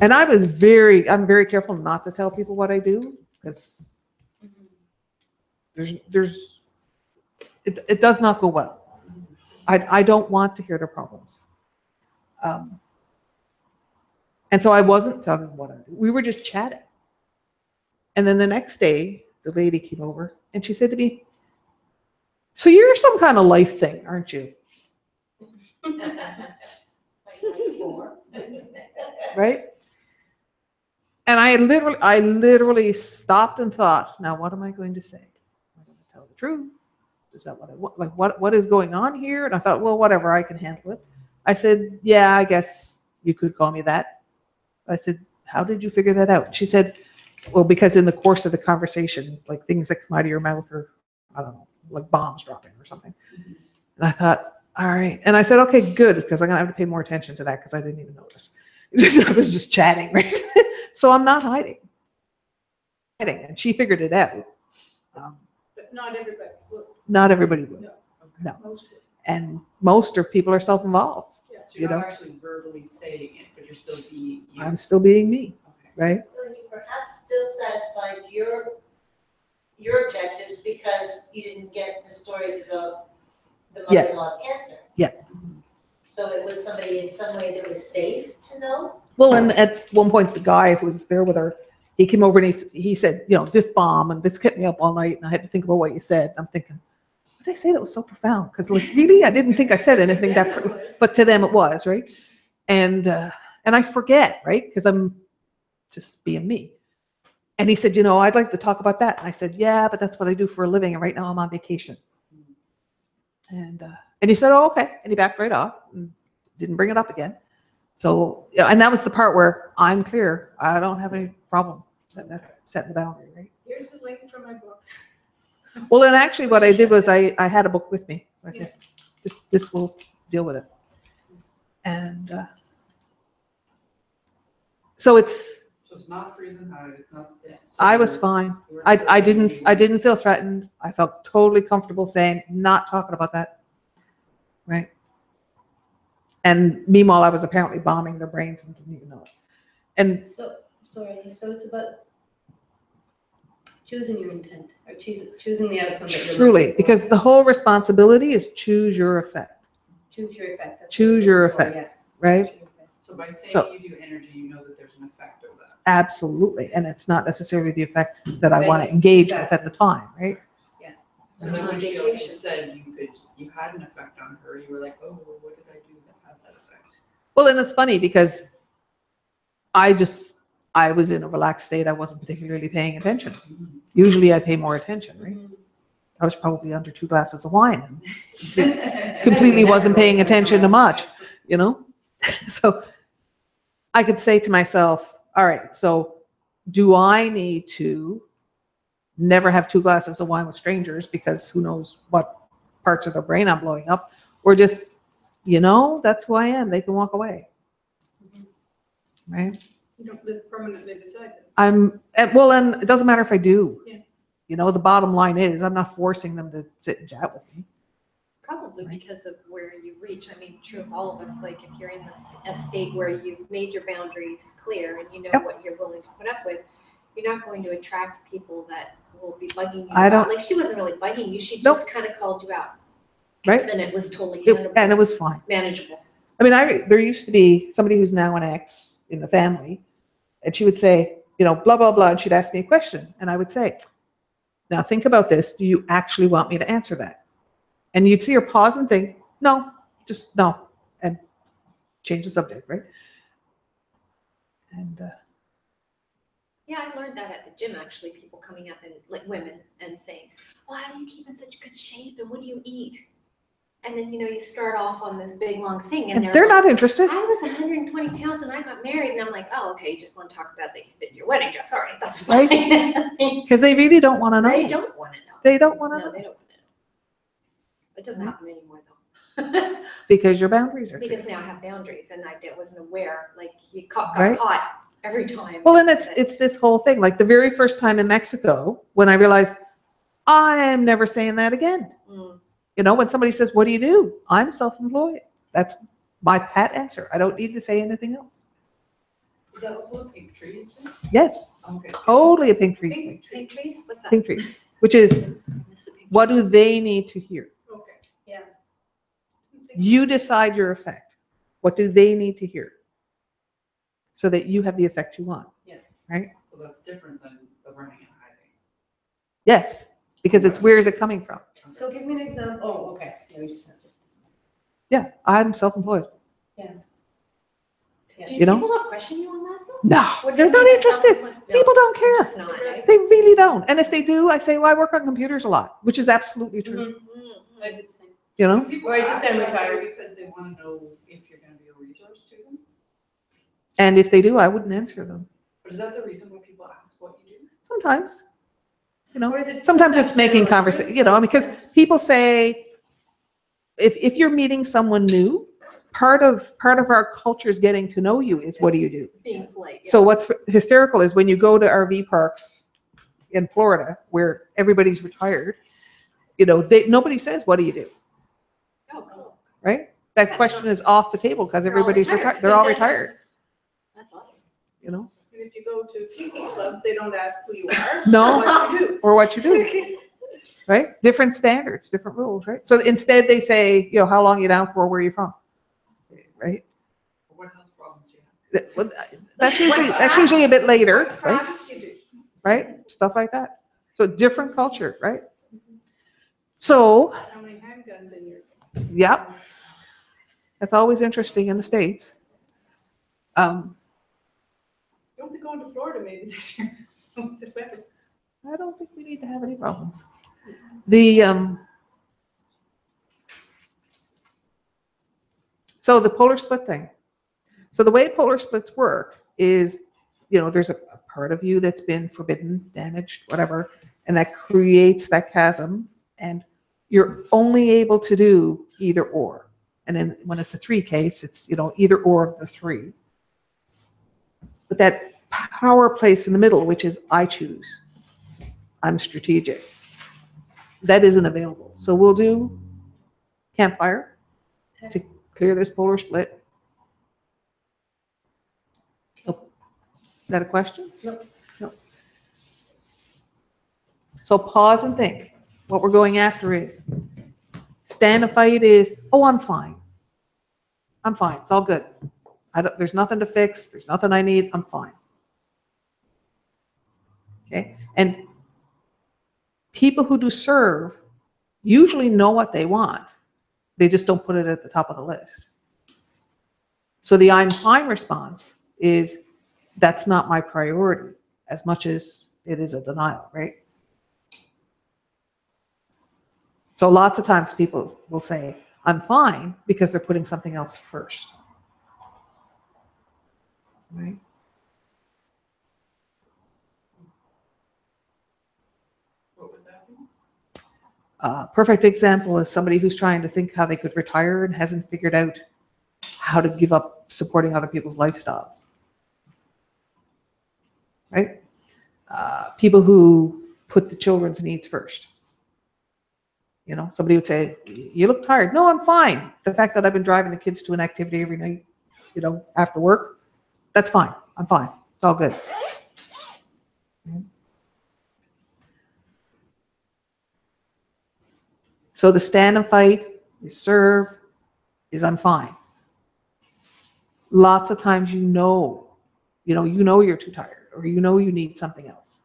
And I'm very careful not to tell people what I do because it does not go well. I don't want to hear their problems. And so I wasn't telling them what I do. We were just chatting. And then the next day, the lady came over and she said to me, so you're some kind of life thing, aren't you? Right? And I literally stopped and thought, now what am I going to say? Am I going to tell the truth? Is that what I want? Like what is going on here? And I thought, well, whatever, I can handle it. I said, yeah, I guess you could call me that. I said, how did you figure that out? She said, well, because in the course of the conversation, like things that come out of your mouth are, I don't know, like bombs dropping or something. And I thought, all right. And I said, okay, good, because I'm going to have to pay more attention to that because I didn't even notice. I was just chatting, right? So I'm not hiding. And she figured it out. but not everybody would. Not everybody would. No. Most would. And most of people are self-involved. Yeah. So you're not actually verbally saying it, but you're still being you. I'm still being me, Okay. right? Well, you perhaps still satisfied your objectives because you didn't get the stories about the Yeah. mother-in-law's cancer. Yeah. So it was somebody in some way that was safe to know? Well, and at one point, the guy who was there with her, he came over and he said, this bomb and this kept me up all night and I had to think about what you said. And I'm thinking, what did I say that was so profound? Because like, really, I didn't think I said anything but to them it was, right? And I forget, right? Because I'm just being me. And he said, I'd like to talk about that. And I said, yeah, but that's what I do for a living. And right now I'm on vacation. And he said, oh, okay. And he backed right off and didn't bring it up again. So, and that was the part where I'm clear. I don't have any problem setting the boundary, right? Here's a link from my book. Well, and actually what I did was I had a book with me. So I said, this will deal with it. And so it's not freezing hard, it's not staying. I was fine. I didn't feel threatened. I felt totally comfortable saying, not talking about that. Right. And meanwhile, I was apparently bombing their brains and didn't even know it. And So it's about choosing your intent, or choosing the outcome that you're truly, looking for. because the whole responsibility is choose your effect. Choose your effect. That's Choose what your you're looking for, effect, right? So by saying So- you do energy, you know that there's an effect of that. Absolutely. And it's not necessarily the effect that I want to engage with at the time, right? So then when she also said you had an effect on her, you were like, oh, well, what did I do that had that effect? Well, and it's funny because I was in a relaxed state. I wasn't particularly paying attention. Usually I pay more attention, right? I was probably under 2 glasses of wine. Completely wasn't paying attention to much, So I could say to myself, all right, so do I need to never have 2 glasses of wine with strangers because who knows what parts of their brain I'm blowing up, or just, that's who I am. They can walk away. Right? You don't live permanently beside them. And it doesn't matter if I do. Yeah. The bottom line is I'm not forcing them to sit and chat with me. Probably because of where you reach. I mean, true of all of us, like if you're in a state where you've made your boundaries clear and you know Yep. what you're willing to put up with, you're not going to attract people that will be bugging you. I don't- Like she wasn't really bugging you. She Nope. just kind of called you out. Right. And it was totally And it was fine. manageable. I mean, there used to be somebody who's now an ex in the family, and she would say, blah, blah, blah, and she'd ask me a question. And I would say, now think about this. Do you actually want me to answer that? And you'd see her pause and think, no, just no. And change the subject, right? And Yeah, I learned that at the gym, actually, people coming up and like women and saying, well, how do you keep in such good shape and what do you eat? And then, you start off on this big, long thing and they're like, not interested. I was 120 pounds when I got married. And I'm like, oh, okay, you just want to talk about that you fit in your wedding dress. All right, that's fine. Because they really don't want to know. They don't want to know. They don't want to No, know. they don't want to know. It doesn't happen anymore, though. Because your boundaries are clear. Because now I have boundaries and I wasn't aware, like you got Right. caught every time. Well, and it's this whole thing. Like the very first time in Mexico, when I realized I am never saying that again. Mm. When somebody says, what do you do? I'm self-employed. That's my pat answer. I don't need to say anything else. Is that also a pink trees thing? Yes, Okay. totally a pink trees thing. Pink trees? What's that? Pink trees, which is I miss the pink what do they need to hear? Okay. Yeah. You decide your effect. What do they need to hear? So that you have the effect you want. Yeah. Right? So that's different than the running and hiding. Yes, because it's where is it coming from? So give me an example. Oh, okay. Yeah, we just have to. Yeah, I'm self-employed. Yeah. Do You know? people not question you on that, though? No, What do they're you not mean by interested. self-employed? No, People don't care. It's not, right? They really don't. And if they do, I say, well, I work on computers a lot, which is absolutely true. I do the same. You know? People Or I just ask say I'm that though retired. because they want to know if you're going to be a resource to them. And if they do, I wouldn't answer them. But is that the reason why people ask what you do? Sometimes. Or is it Sometimes it's making general conversation, interest? because people say, if you're meeting someone new, part of our culture is getting to know you is what do you do? Being polite. So what's hysterical is when you go to RV parks in Florida where everybody's retired, nobody says, what do you do? Oh, cool. Right? That question is off the table because They're all everybody's retired. retired. They're all retired, That's awesome. And if you go to kiki clubs, they don't ask who you are. No. What you do. or what you do, right? Different standards, different rules, right? So instead they say, how long you down for? Where are you from? Right? Or what health problems do you have? Well, that's usually a bit later, What right? crafts you do. Right? Stuff like that. So different culture, right? So, How many handguns in your? yep, that's always interesting in the States. Don't be going to Florida maybe this year. With the weather. I don't think we need to have any problems. The, so the polar split thing. So the way polar splits work is, there's a part of you that's been forbidden, damaged, whatever, and that creates that chasm, and you're only able to do either or. And then when it's a 3 case, it's, either or of the 3. But that power place in the middle, which is I choose, I'm strategic, that isn't available. So we'll do campfire to clear this polar split. So, is that a question? No. So pause and think. What we're going after is, stand and fight is, oh, I'm fine. I'm fine. It's all good. There's nothing to fix. There's nothing I need. I'm fine. Okay? And people who do serve usually know what they want. They just don't put it at the top of the list. So the I'm fine response is, that's not my priority, as much as it is a denial, right? So lots of times people will say, I'm fine, because they're putting something else first. Right? What would that be? Perfect example is somebody who's trying to think how they could retire and hasn't figured out how to give up supporting other people's lifestyles. Right? People who put the children's needs first. Somebody would say, you look tired. No, I'm fine. The fact that I've been driving the kids to an activity every night, after work, that's fine. I'm fine. It's all good. So the stand and fight, is serve, is I'm fine. Lots of times you know you're too tired, or you need something else.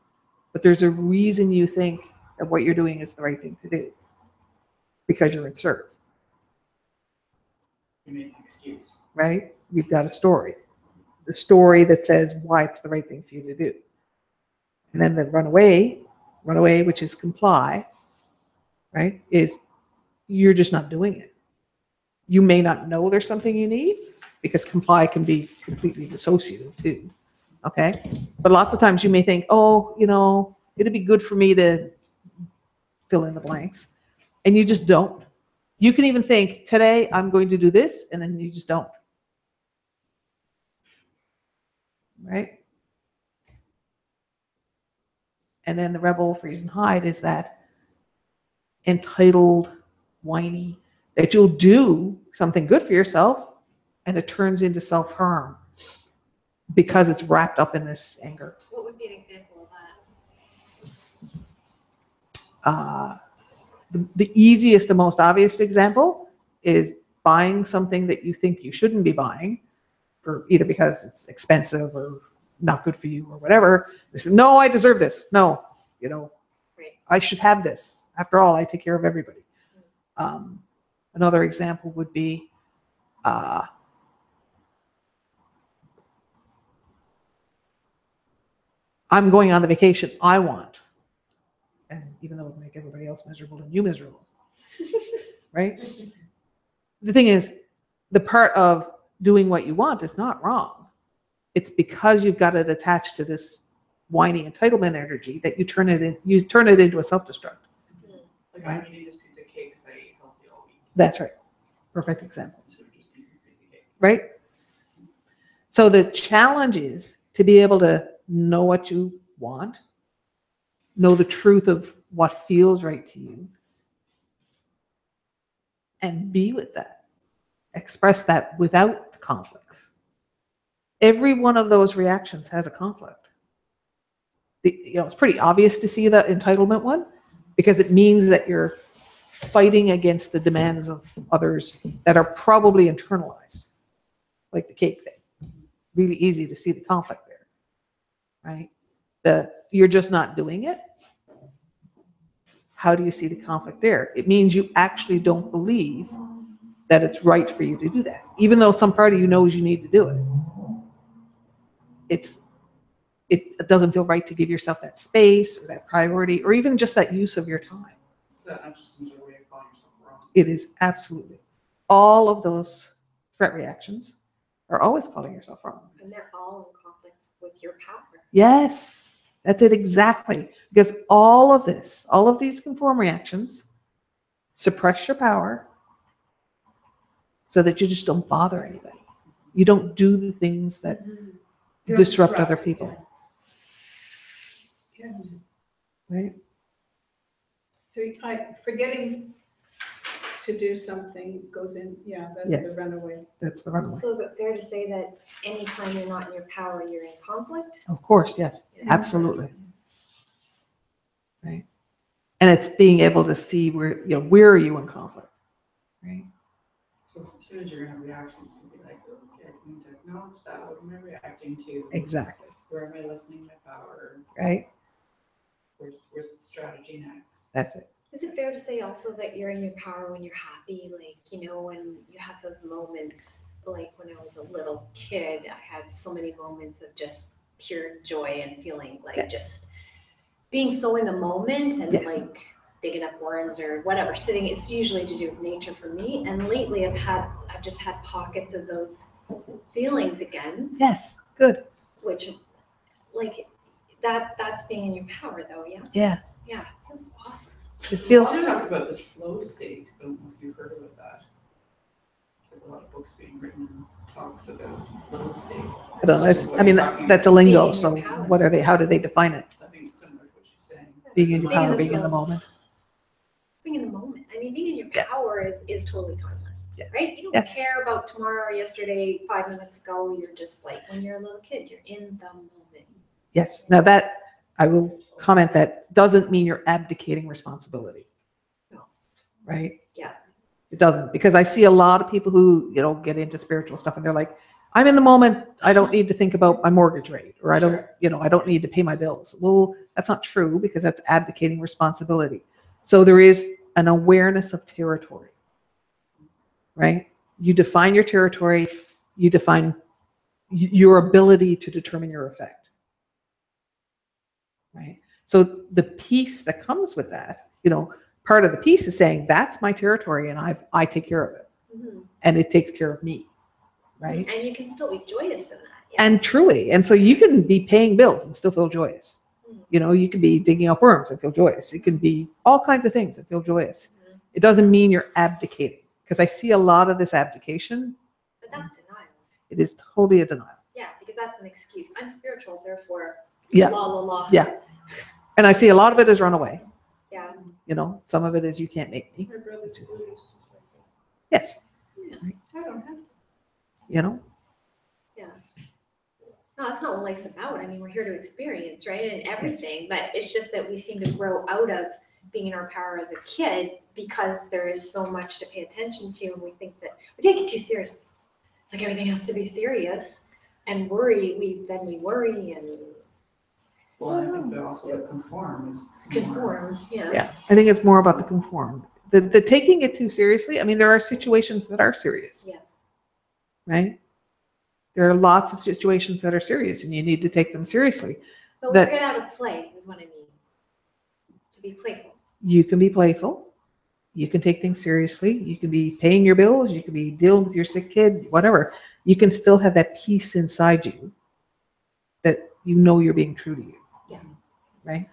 But there's a reason you think that what you're doing is the right thing to do, because you're in serve. You make an excuse. Right? You've got a story. The story that says why it's the right thing for you to do. And then the run away, which is comply, right, is you're just not doing it. You may not know there's something you need, because comply can be completely dissociative too. Okay? But lots of times you may think, oh, it'd be good for me to fill in the blanks. And you just don't. You can even think, today I'm going to do this, and then you just don't. Right? And then the rebel, freeze, and hide is that entitled, whiny, that you'll do something good for yourself, and it turns into self-harm because it's wrapped up in this anger. What would be an example of that? The easiest and most obvious example is buying something that you think you shouldn't be buying, for either because it's expensive or not good for you or whatever. They say, no, I deserve this. No, Right. I should have this. After all, I take care of everybody. Another example would be, I'm going on the vacation I want. And even though it would make everybody else miserable and you miserable, right? The thing is, the part of doing what you want is not wrong. It's because you've got it attached to this whiny entitlement energy that you turn it into a self-destruct. Like, I'm eating this piece of cake because I ate healthy all week. That's right. Perfect example. So just eating a piece of cake. Right? So the challenge is to be able to know what you want, know the truth of what feels right to you, and be with that. Express that without conflicts. Every one of those reactions has a conflict. It's pretty obvious to see the entitlement one, because it means that you're fighting against the demands of others that are probably internalized, like the cake thing. Really easy to see the conflict there, right? You're just not doing it. How do you see the conflict there? It means you actually don't believe that it's right for you to do that, even though some part of you knows you need to do it. It doesn't feel right to give yourself that space or that priority or even just that use of your time. Is that not just another way of calling yourself wrong? It is absolutely. All of those threat reactions are always calling yourself wrong. And they're all in conflict with your power. Yes, that's it exactly. Because all of this, all of these conform reactions suppress your power so that you just don't bother anybody. You don't do the things that disrupt other people. Yeah. Right? So forgetting to do something goes in, that's Yes. the runaway. That's the runaway. So is it fair to say that anytime you're not in your power, you're in conflict? Of course, yes, Yeah. absolutely. Right. And it's being able to see where are you in conflict, right? So as soon as you're in a reaction, you can be like, okay, I need to acknowledge that. What am I reacting to? Exactly. Where am I listening to my power? Right. Where's the strategy next? That's it. Is it fair to say also that you're in your power when you're happy? Like, when you have those moments, like when I was a little kid, I had so many moments of just pure joy and feeling like just being so in the moment and Yes. like digging up worms or whatever, sitting. It's usually to do with nature for me. And lately I've just had pockets of those feelings again, Yes. Good. which like that's being in your power though. Yeah. Yeah. Yeah. It feels awesome. It feels. A lot of talk about this flow state. I don't know if you've heard about that. There's a lot of books being written and talks about flow state. I don't know. That's a lingo. So what are they? How do they define it? I think it's similar to what she's saying. Being in your Being in power, the being in the flow. moment. Being in the moment. I mean, being in your power is totally timeless, Yes. right? You don't Yes. care about tomorrow or yesterday, 5 minutes ago. You're just like when you're a little kid, you're in the moment. Yes. Now that I will comment that doesn't mean you're abdicating responsibility. No. Right? Yeah. It doesn't, because I see a lot of people who, get into spiritual stuff and they're like, I'm in the moment. I don't need to think about my mortgage rate, or I don't, I don't need to pay my bills. Well, that's not true, because that's abdicating responsibility. So there is an awareness of territory, right? You define your territory, you define your ability to determine your effect, right? So the peace that comes with that, part of the peace is saying that's my territory and I take care of it, Mm-hmm. and it takes care of me, right? And you can still be joyous in that. Yeah. And truly, and so you can be paying bills and still feel joyous. You can be digging up worms and feel joyous. It can be all kinds of things that feel joyous. Mhm. It doesn't mean you're abdicating, because I see a lot of this abdication. But that's denial. It is totally a denial. Yeah, because that's an excuse. I'm spiritual, therefore, Yeah. la la la. Yeah. And I see a lot of it is runaway. Yeah. Some of it is you can't make me. My brother Which is- Buddhist is like that. Yes. I don't have No, that's not what life's about. I mean, we're here to experience, right? And everything, but it's just that we seem to grow out of being in our power as a kid because there is so much to pay attention to, and we think that we take it too seriously. It's like everything has to be serious, and worry. We worry and Well, I think that also the conform is conform. Yeah. Yeah. I think it's more about the conform. The taking it too seriously. I mean, there are situations that are serious, Yes. right? There are lots of situations that are serious, and you need to take them seriously. But we That- get out of play is what I mean. To be playful. You can be playful. You can take things seriously. You can be paying your bills. You can be dealing with your sick kid, whatever. You can still have that peace inside you that you're being true to you. Yeah. Right?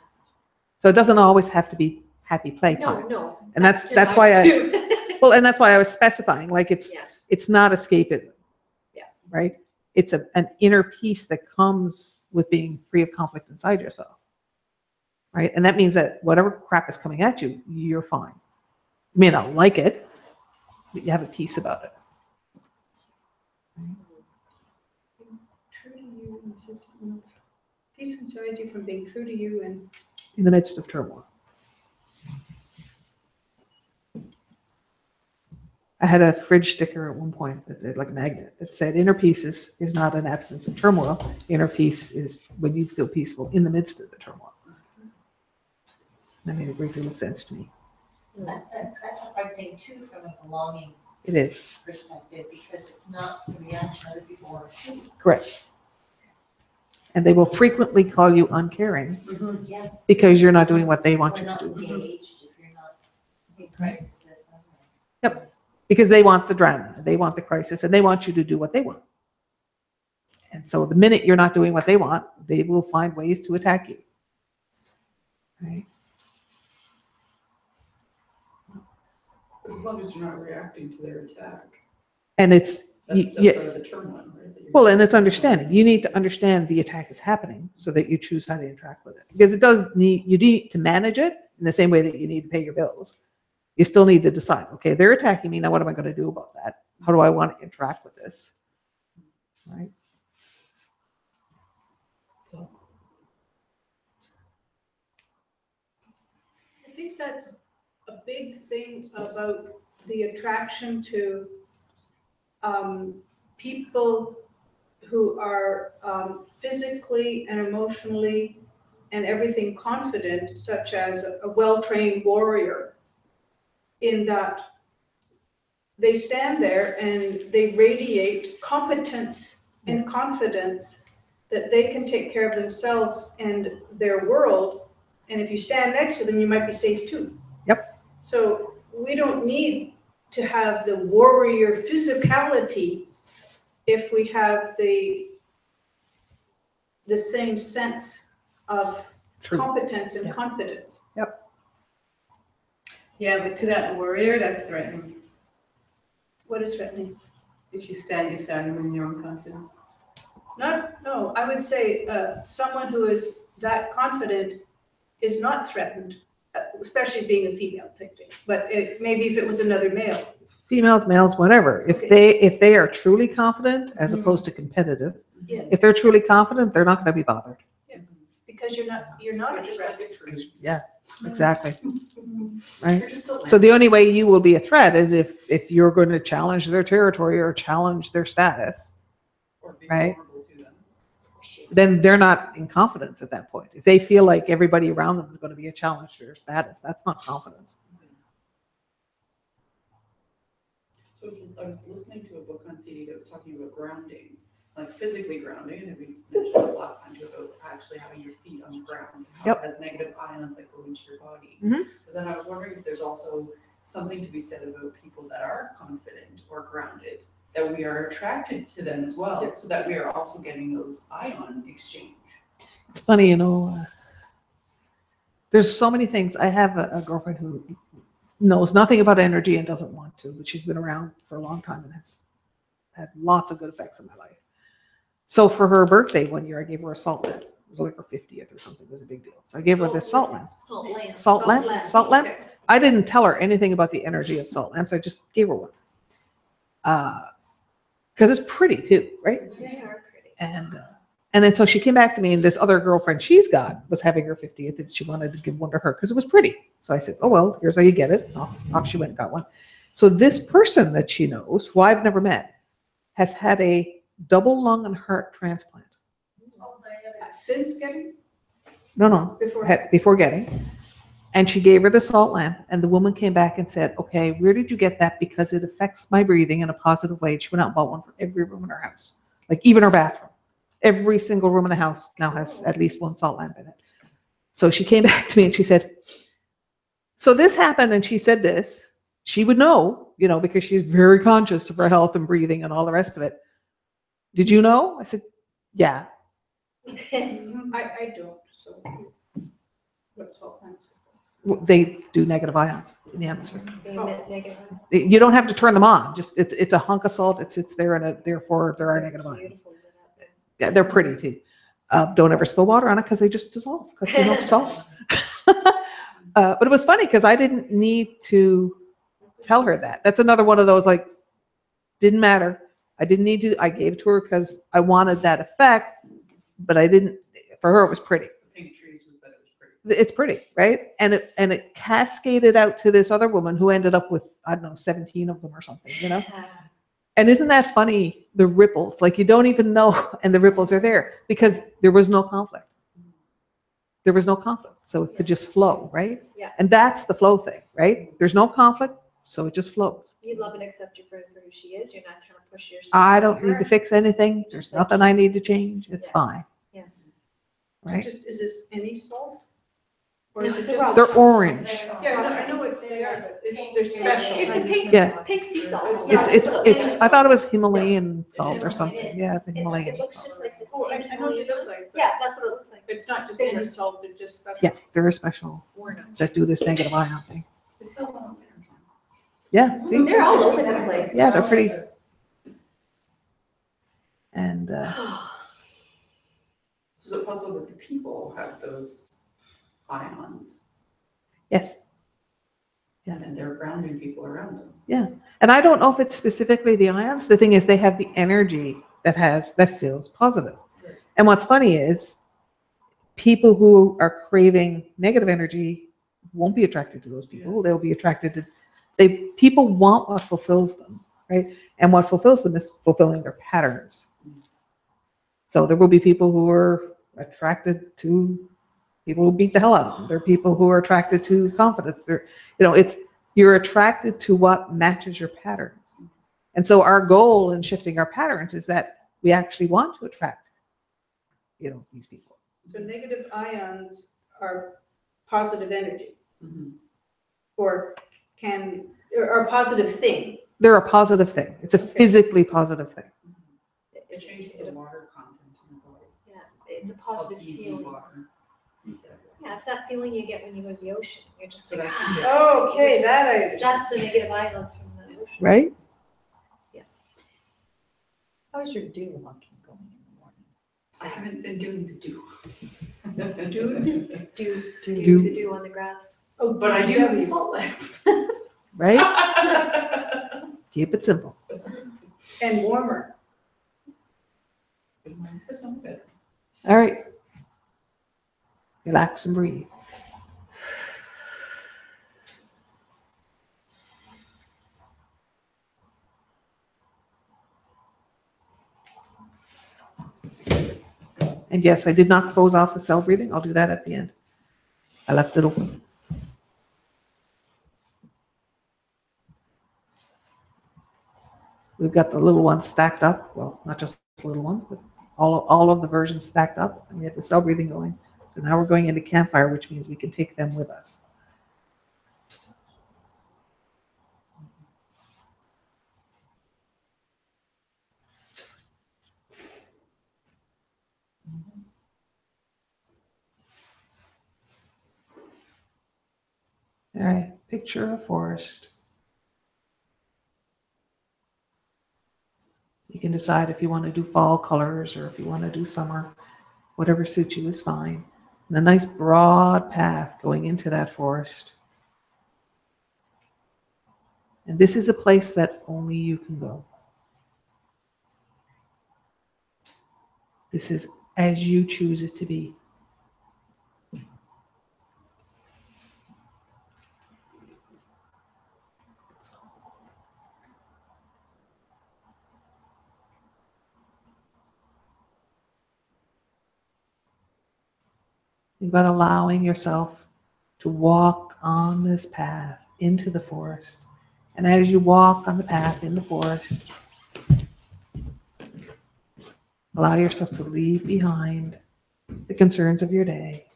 So it doesn't always have to be happy playtime. No. And that's why denial and that's why I was specifying, like Yeah. it's not escapism. Yeah. Right? It's an inner peace that comes with being free of conflict inside yourself. Right? And that means that whatever crap is coming at you, you're fine. You may not like it, but you have a peace about it. true to you. You said something else. Peace inside you from being true to you and In the midst of turmoil. I had a fridge sticker at one point, like a magnet, that said inner peace is not an absence of turmoil. Inner peace is when you feel peaceful in the midst of the turmoil. I mean, it briefly makes sense to me. That's a hard thing too from a belonging It is, perspective, because it's not the reaction other people want to see. correct. And they will frequently call you uncaring Yeah. because you're not doing what they want Or you to not do. engaged, if you're not in crisis with them. Because they want the drama, they want the crisis, and they want you to do what they want. And so the minute you're not doing what they want, they will find ways to attack you. Right? But as long as you're not reacting to their attack, And it's, that's still yeah, part of the turmoil, right? that you're- well, and it's understanding. You need to understand the attack is happening so that you choose how to interact with it. Because it does need, you need to manage it in the same way that you need to pay your bills. You still need to decide, okay, they're attacking me. Now, what am I going to do about that? How do I want to interact with this? Right? I think that's a big thing about the attraction to people who are physically and emotionally and everything confident, such as a well-trained warrior, in that they stand there and they radiate competence and confidence that they can take care of themselves and their world. And if you stand next to them, you might be safe too. Yep. So we don't need to have the warrior physicality if we have the same sense of True. competence and Yeah. confidence. Yeah, but to that warrior, that's threatening. What is threatening? If you stand beside them in your own confidence. No, I would say someone who is that confident is not threatened, especially being a female type thing. But maybe if it was another male. Females, males, whatever. Okay. If they are truly confident as Mhm. opposed to competitive, Yeah. if they're truly confident, they're not going to be bothered. Because you're not You're a just threat. like a tree. Yeah, exactly. Right. You're just a So the only way you will be a threat is if you're going to challenge their territory or challenge their status, or be right? vulnerable to them. then they're not in confidence at that point. If they feel like everybody around them is going to be a challenge to their status, that's not confidence. So I was listening to a book on CD that was talking about grounding, like physically grounding, and we mentioned this last time too, about actually having your feet on the ground. How Yep. it has negative ions that go into your body. Mhm. So then I was wondering if there's also something to be said about people that are confident or grounded, that we are attracted to them as well, so that we are also getting those ion exchange. It's funny, there's so many things. I have a girlfriend who knows nothing about energy and doesn't want to, but she's been around for a long time and has had lots of good effects in my life. So for her birthday one year, I gave her a salt lamp. It was like her 50th or something. It was a big deal. So I gave her this salt lamp. Salt lamp. Salt lamp? Salt lamp? Okay. I didn't tell her anything about the energy of salt lamps. I just gave her one. Because it's pretty too, right? They are pretty. And then so she came back to me, and this other girlfriend she's got was having her 50th, and she wanted to give one to her because it was pretty. So I said, oh, well, here's how you get it. Off she went and got one. So this person that she knows, who I've never met, has had a double lung and heart transplant. Since getting, No, before. before getting. And she gave her the salt lamp, and the woman came back and said, okay, where did you get that? Because it affects my breathing in a positive way. And she went out and bought one for every room in her house, like even her bathroom. Every single room in the house now has at least one salt lamp in it. So she came back to me and she said, so this happened, and she said this. She would know, because she's very conscious of her health and breathing and all the rest of it. Did you know? I said, yeah. I don't, so what's all kinds They do negative ions in the atmosphere. They emit negative. You don't have to turn them on. Just it's a hunk of salt. It sits there, and therefore there are negative ions. Beautiful lit up. Yeah, they're pretty too. Don't ever spill water on it because they just dissolve because they don't salt. But it was funny because I didn't need to tell her that. That's another one of those, like, didn't matter. I didn't need to. I gave it to her because I wanted that effect, but I didn't. For her, it was pretty. The pink trees was that it was pretty. It's pretty, right? And it cascaded out to this other woman who ended up with, I don't know, 17 of them or something, And isn't that funny? The ripples, like you don't even know, and the ripples are there because there was no conflict. there was no conflict. So it could just flow, right? Yeah. And that's the flow thing, right? There's no conflict, so it just flows. You love and accept your friend for who she is. You're not trying to push yourself. I on don't her. need to fix anything. There's Just like- nothing I need to change. It's Yeah. fine. Yeah. Right? Just, is this any salt? Or No, is it it's a just rock. They're orange. Yeah, I know what they are, but they're special. It's a pink, Yeah. pink sea salt. It's, I thought it was Himalayan salt or something. Yeah, it's a Himalayan It looks salt. just like the Oh, I pink know what they Himalayan look like. salt. but Yeah, that's what it looks like. It's not just any salt, they're just special. Yeah, they're special Orange. that do this negative ion thing. They sell them on Winter Time. Yeah, see? They're all over the place. Yeah, they're pretty. And So is it possible that the people have those ions yes. and then they're grounding people around them? And I don't know if it's specifically the ions. The thing is, they have the energy that feels positive. And what's funny is, people who are craving negative energy won't be attracted to those people. They'll be attracted to. People want what fulfills them, right? And what fulfills them is fulfilling their patterns. So there will be people who are attracted to people who beat the hell out of them. There are people who are attracted to confidence. You're attracted to what matches your patterns. And so our goal in shifting our patterns is that we actually want to attract, these people. So negative ions are positive energy, Mhm. or are a positive thing. They're a positive thing. It's a physically positive thing. It changes the water content in the body. Yeah, it's a Called positive easy feeling. water. Yeah, it's that feeling you get when you go to the ocean. You're just So like, that's- ah, Oh, okay, that I understand. that's the negative ions from the ocean. Right? How's your dew walking going in the morning? I haven't been doing the do. Do the dew on the grass. Oh, But I do have a DW. salt lamp. Right? Keep it simple. And warmer. For some of it. All right. Relax and breathe. And yes, I did not close off the cell breathing. I'll do that at the end. I left it open. We've got the little ones stacked up. Well, not just the little ones, but all of the versions stacked up. And we have the cell breathing going. So now we're going into campfire, which means we can take them with us. All right, picture a forest. You can decide if you want to do fall colors or if you want to do summer. Whatever suits you is fine. And a nice broad path going into that forest. And this is a place that only you can go. This is as you choose it to be. Think about allowing yourself to walk on this path into the forest. And as you walk on the path in the forest, allow yourself to leave behind the concerns of your day.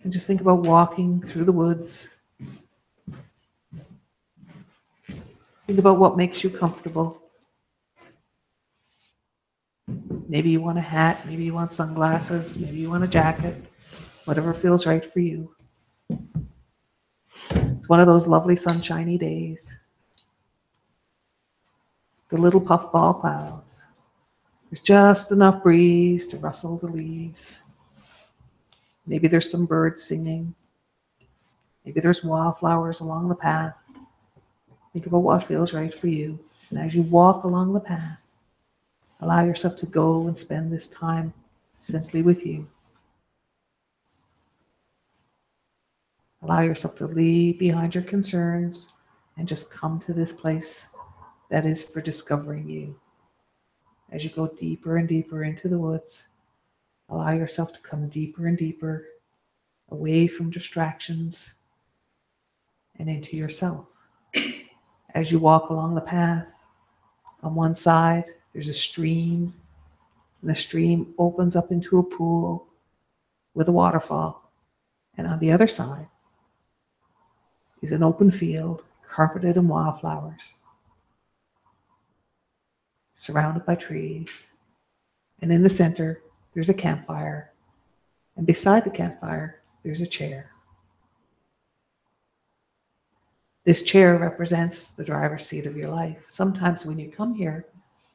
And just think about walking through the woods. Think about what makes you comfortable. Maybe you want a hat, maybe you want sunglasses, maybe you want a jacket, whatever feels right for you. It's one of those lovely sunshiny days. The little puffball clouds. There's just enough breeze to rustle the leaves. Maybe there's some birds singing. Maybe there's wildflowers along the path. Think about what feels right for you. And as you walk along the path, allow yourself to go and spend this time simply with you. Allow yourself to leave behind your concerns and just come to this place that is for discovering you. As you go deeper and deeper into the woods, allow yourself to come deeper and deeper away from distractions and into yourself. As you walk along the path, on one side, there's a stream, and the stream opens up into a pool with a waterfall. And on the other side is an open field carpeted in wildflowers, surrounded by trees. And in the center, there's a campfire. And beside the campfire, there's a chair. This chair represents the driver's seat of your life. Sometimes when you come here,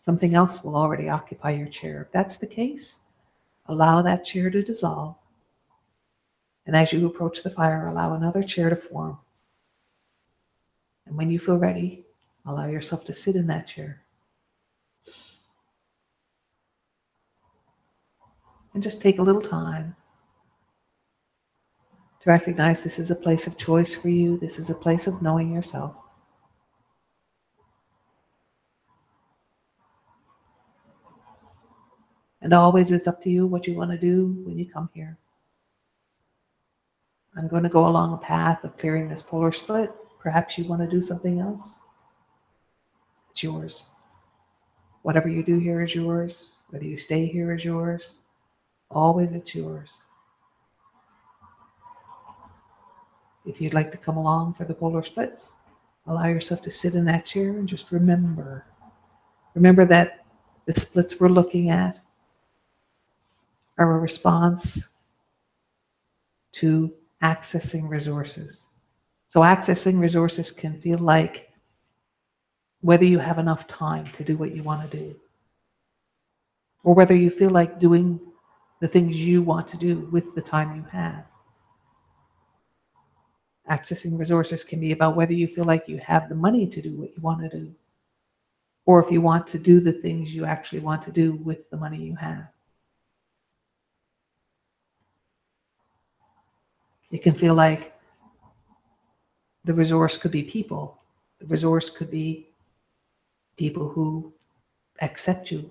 something else will already occupy your chair. If that's the case, allow that chair to dissolve. And as you approach the fire, allow another chair to form. And when you feel ready, allow yourself to sit in that chair. And just take a little time to recognize this is a place of choice for you. This is a place of knowing yourself. And always it's up to you what you want to do when you come here. I'm going to go along a path of clearing this polar split. Perhaps you want to do something else. It's yours. Whatever you do here is yours. Whether you stay here is yours. Always it's yours. If you'd like to come along for the polar splits, allow yourself to sit in that chair and just remember. Remember that the splits we're looking at are a response to accessing resources. So accessing resources can feel like whether you have enough time to do what you want to do, or whether you feel like doing the things you want to do with the time you have. Accessing resources can be about whether you feel like you have the money to do what you want to do, or if you want to do the things you actually want to do with the money you have. It can feel like the resource could be people. The resource could be people who accept you.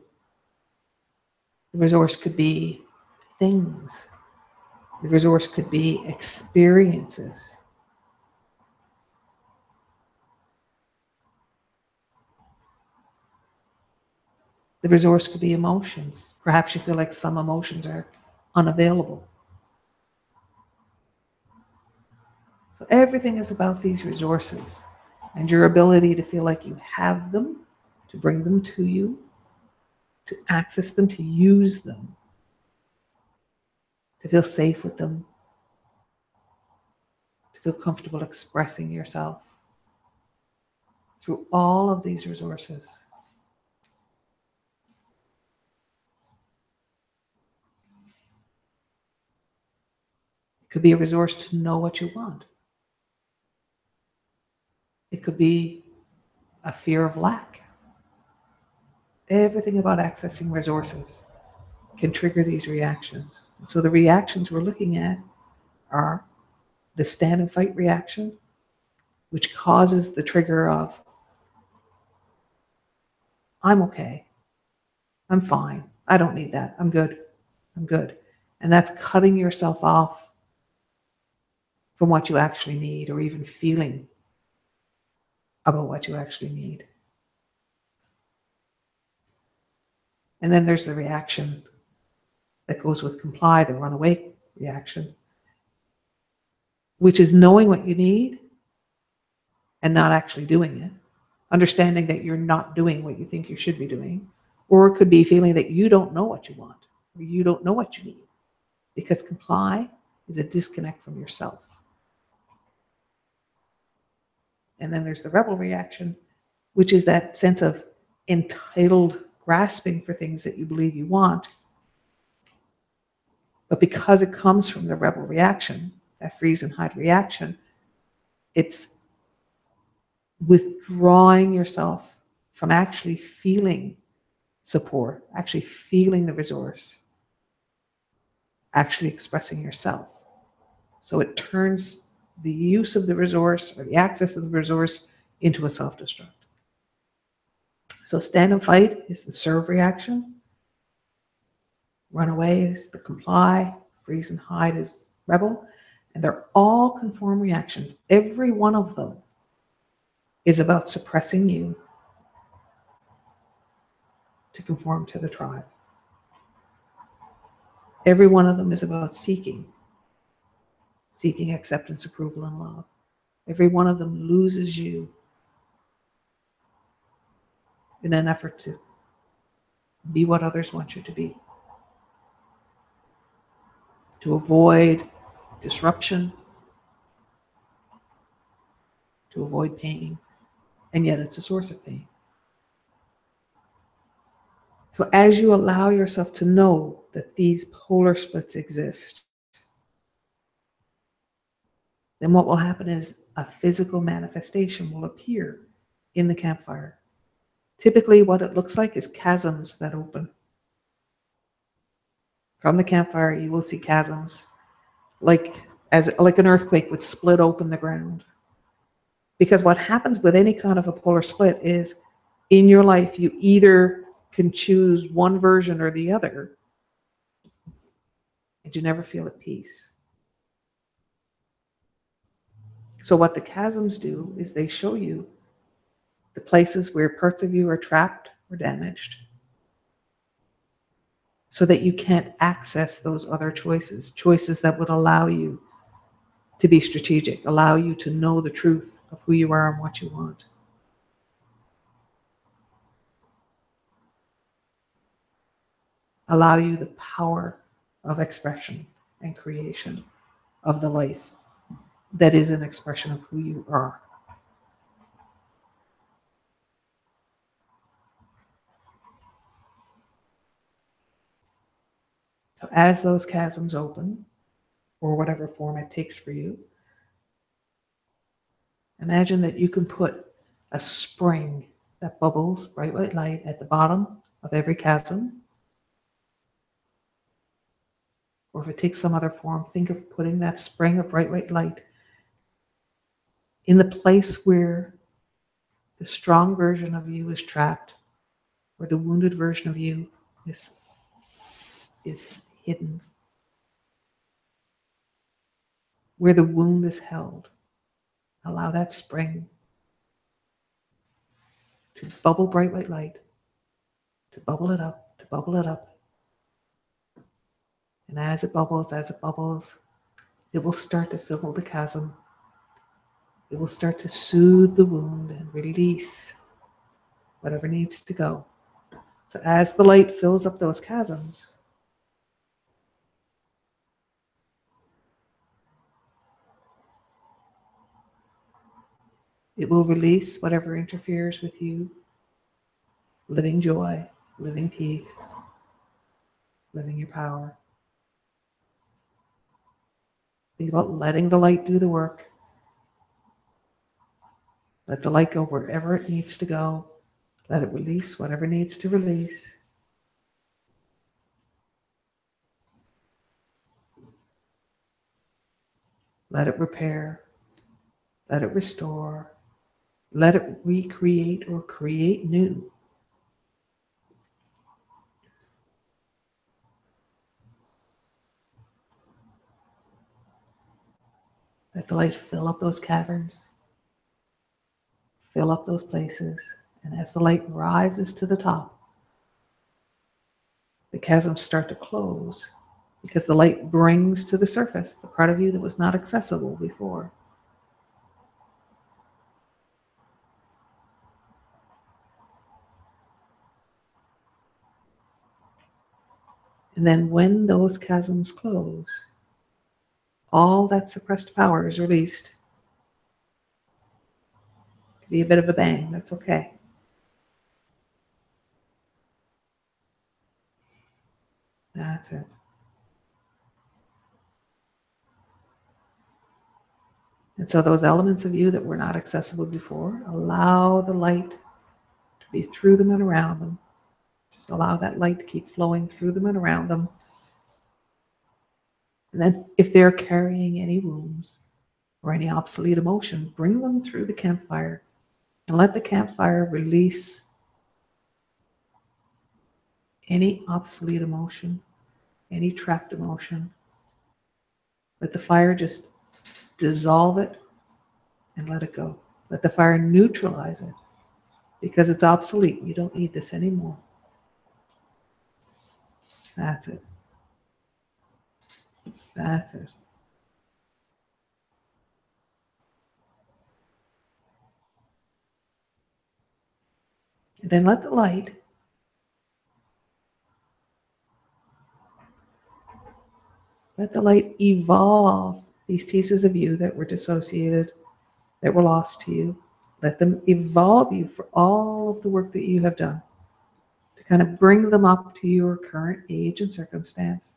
The resource could be things. The resource could be experiences. The resource could be emotions. Perhaps you feel like some emotions are unavailable. So everything is about these resources and your ability to feel like you have them, to bring them to you, to access them, to use them, to feel safe with them, to feel comfortable expressing yourself through all of these resources. It could be a resource to know what you want. It could be a fear of lack. Everything about accessing resources can trigger these reactions. And so the reactions we're looking at are the stand and fight reaction, which causes the trigger of, I'm okay, I'm fine, I don't need that, I'm good. And that's cutting yourself off from what you actually need, or even feeling about what you actually need. And then there's the reaction that goes with comply, the runaway reaction, which is knowing what you need and not actually doing it, understanding that you're not doing what you think you should be doing. Or it could be feeling that you don't know what you want, or you don't know what you need, because comply is a disconnect from yourself. And then there's the rebel reaction, which is that sense of entitled grasping for things that you believe you want. But because it comes from the rebel reaction, that freeze and hide reaction, it's withdrawing yourself from actually feeling support, actually feeling the resource, actually expressing yourself. So it turns the use of the resource or the access of the resource into a self-destruct. So stand and fight is the serve reaction. Run away is the comply. Freeze and hide is rebel. And they're all conform reactions. Every one of them is about suppressing you to conform to the tribe. Every one of them is about seeking acceptance, approval, and love. Every one of them loses you in an effort to be what others want you to be, to avoid disruption, to avoid pain, and yet it's a source of pain. So as you allow yourself to know that these polar splits exist, then what will happen is a physical manifestation will appear in the campfire. Typically what it looks like is chasms that open. From the campfire, you will see chasms like an earthquake would split open the ground. Because what happens with any kind of a polar split is in your life, you either can choose one version or the other, and you never feel at peace. So what the chasms do is they show you the places where parts of you are trapped or damaged so that you can't access those other choices that would allow you to be strategic, allow you to know the truth of who you are and what you want. Allow you the power of expression and creation of the life that is an expression of who you are. So as those chasms open, or whatever form it takes for you, imagine that you can put a spring that bubbles bright white light at the bottom of every chasm. Or if it takes some other form, think of putting that spring of bright white light in the place where the strong version of you is trapped, where the wounded version of you is hidden, where the wound is held. Allow that spring to bubble bright white light, to bubble it up, to bubble it up. And as it bubbles, it will start to fill the chasm. It will start to soothe the wound and release whatever needs to go. So as the light fills up those chasms, it will release whatever interferes with you, living joy, living peace, living your power. Think about letting the light do the work. Let the light go wherever it needs to go. Let it release whatever needs to release. Let it repair. Let it restore. Let it recreate or create new. Let the light fill up those caverns, fill up those places, and as the light rises to the top, the chasms start to close because the light brings to the surface the part of you that was not accessible before. And then when those chasms close, all that suppressed power is released. Could be a bit of a bang, that's okay. That's it. And so those elements of you that were not accessible before, allow the light to be through them and around them. Just allow that light to keep flowing through them and around them. And then if they're carrying any wounds or any obsolete emotion, bring them through the campfire and let the campfire release any obsolete emotion, any trapped emotion. Let the fire just dissolve it and let it go. Let the fire neutralize it because it's obsolete. You don't need this anymore. That's it. That's it. And then let the light evolve these pieces of you that were dissociated, that were lost to you. Let them evolve you for all of the work that you have done to kind of bring them up to your current age and circumstance.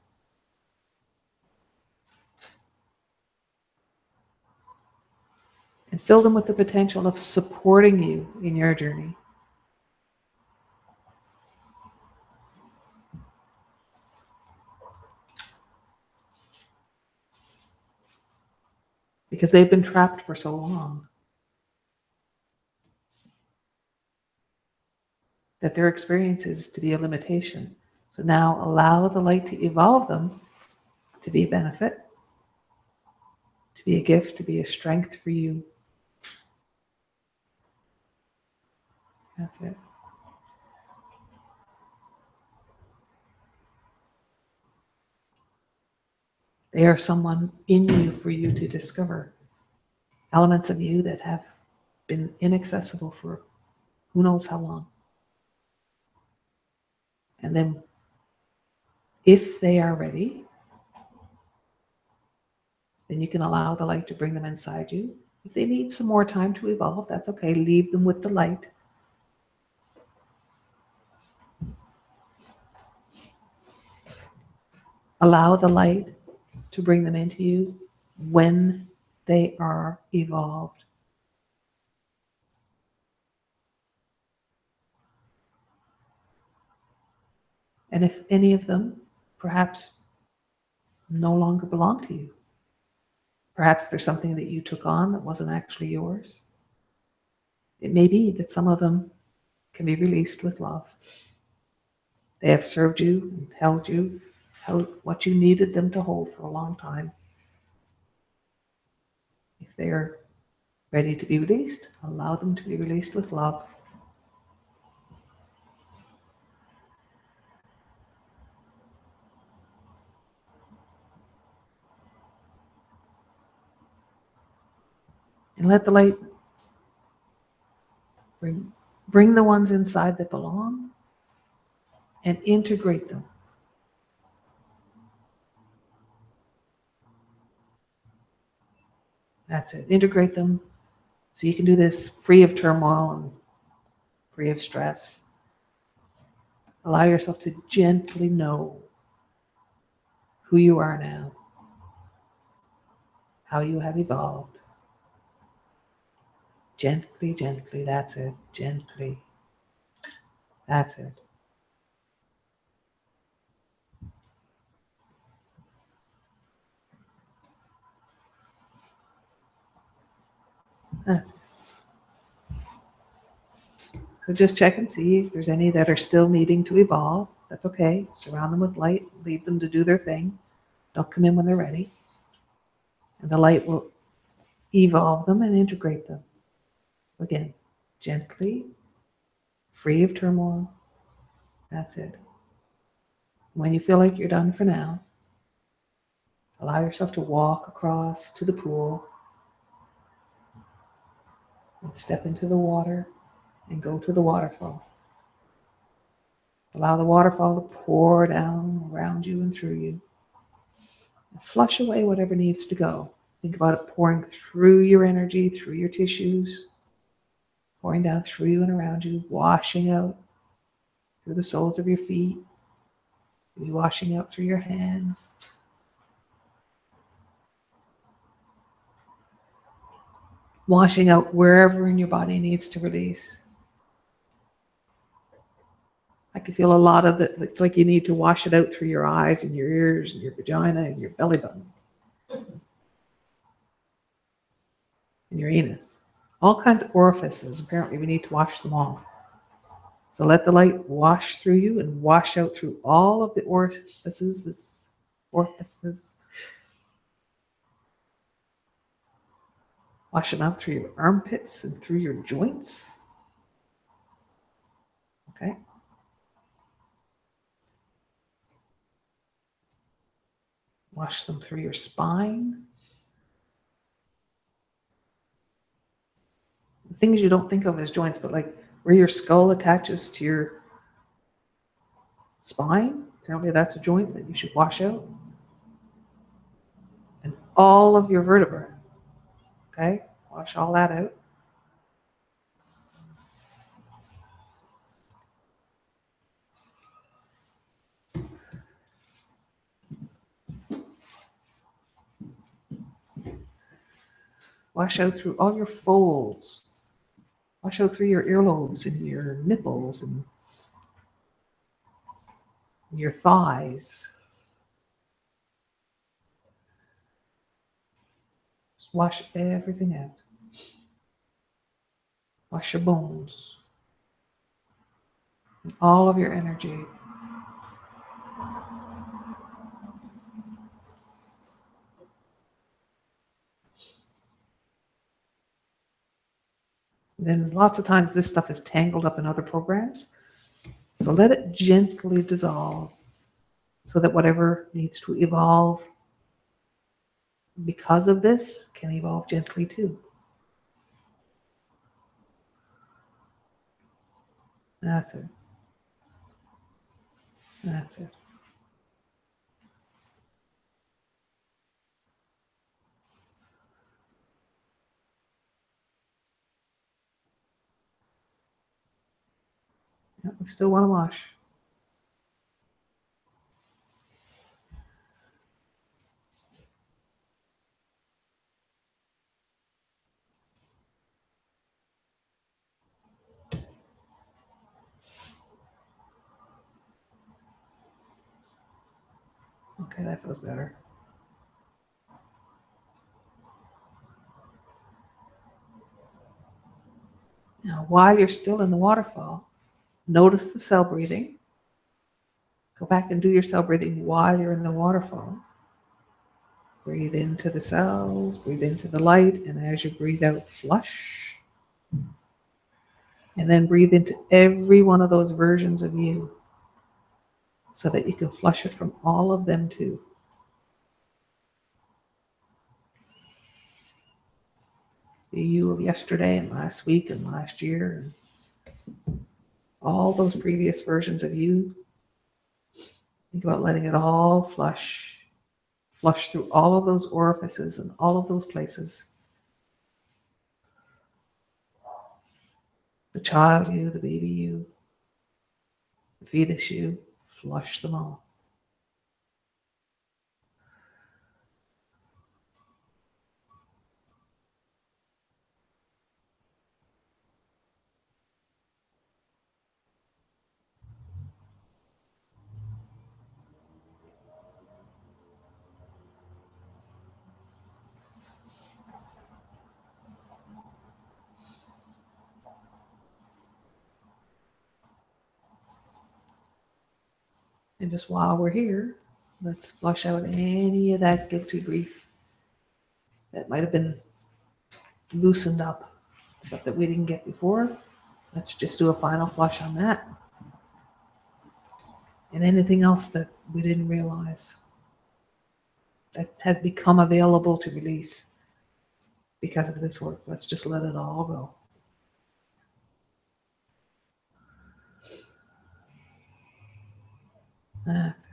And fill them with the potential of supporting you in your journey. Because they've been trapped for so long that their experience is to be a limitation. So now allow the light to evolve them to be a benefit, to be a gift, to be a strength for you. That's it. They are someone in you for you to discover. Elements of you that have been inaccessible for who knows how long. And then, if they are ready, then you can allow the light to bring them inside you. If they need some more time to evolve, that's okay. Leave them with the light. Allow the light to bring them into you when they are evolved. And if any of them perhaps no longer belong to you, perhaps there's something that you took on that wasn't actually yours, it may be that some of them can be released with love. They have served you and held what you needed them to hold for a long time. If they are ready to be released, allow them to be released with love. And let the light bring the ones inside that belong and integrate them. That's it. Integrate them so you can do this free of turmoil and free of stress. Allow yourself to gently know who you are now, how you have evolved. Gently, gently, that's it. Gently. That's it. That's it. So just check and see if there's any that are still needing to evolve. That's okay. Surround them with light. Leave them to do their thing. Don't come in when they're ready. And the light will evolve them and integrate them. Again, gently, free of turmoil. That's it. When you feel like you're done for now, allow yourself to walk across to the pool and step into the water and go to the waterfall. Allow the waterfall to pour down around you and through you. And flush away whatever needs to go. Think about it pouring through your energy, through your tissues, pouring down through you and around you, washing out through the soles of your feet, maybe washing out through your hands. Washing out wherever in your body needs to release. I can feel a lot of it. It's like you need to wash it out through your eyes and your ears and your vagina and your belly button. And your anus. All kinds of orifices. Apparently we need to wash them all. So let the light wash through you and wash out through all of the orifices. Wash them out through your armpits and through your joints. Okay. Wash them through your spine. Things you don't think of as joints, but like where your skull attaches to your spine. Apparently that's a joint that you should wash out. And all of your vertebrae. Okay? Wash all that out. Wash out through all your folds. Wash out through your earlobes and your nipples and your thighs. Just wash everything out. Wash your bones. And all of your energy. Then lots of times this stuff is tangled up in other programs. So let it gently dissolve so that whatever needs to evolve because of this can evolve gently too. That's it. That's it. Yeah, we still want to wash. Okay, that feels better. Now, while you're still in the waterfall, notice the cell breathing. Go back and do your cell breathing while you're in the waterfall. Breathe into the cells, breathe into the light, and as you breathe out, flush. And then breathe into every one of those versions of you so that you can flush it from all of them too. The you of yesterday and last week and last year and all those previous versions of you. Think about letting it all flush. Flush through all of those orifices and all of those places. The child you, the baby you, the fetus you, flush them all. And just while we're here, let's flush out any of that guilty grief that might have been loosened up, stuff that we didn't get before. Let's just do a final flush on that. And anything else that we didn't realize that has become available to release because of this work. Let's just let it all go. That's it.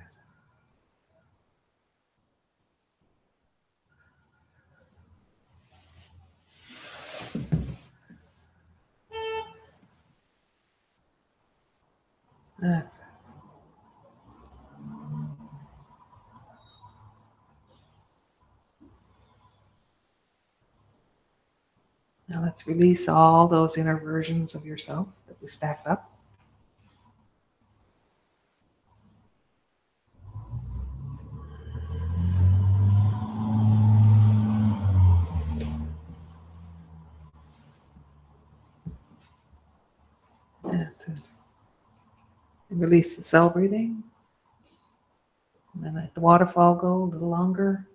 That's it. Now let's release all those inner versions of yourself that we stacked up. That's it. And release the cell breathing. And then let the waterfall go a little longer.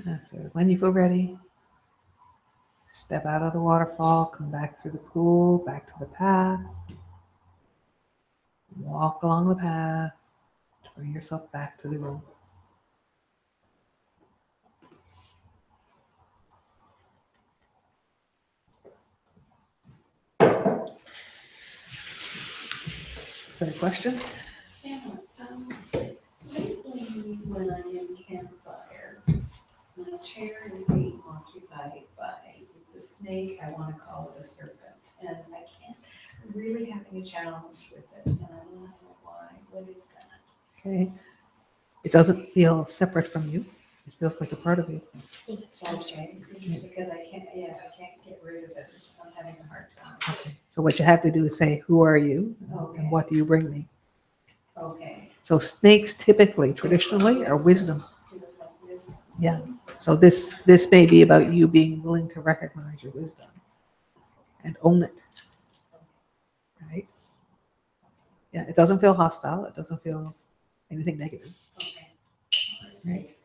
That's it. When you feel ready, step out of the waterfall, come back through the pool, back to the path. Walk along the path to bring yourself back to the room. Is that a question? Yeah, lately when I'm in campfire, my chair is being occupied by, it's a snake, I wanna call it a serpent, and I can't, I'm really having a challenge with it, and I wanna know why, what is that? Okay. It doesn't feel separate from you. It feels like a part of you. Okay, because I can't get rid of it, I'm having a hard time. Okay. So what you have to do is say, who are you? Okay. And what do you bring me? Okay. So snakes typically, traditionally, are wisdom. Feels like wisdom. Yeah. So this may be about you being willing to recognize your wisdom and own it. Right? Yeah, it doesn't feel hostile. It doesn't feel anything negative. Okay. Right?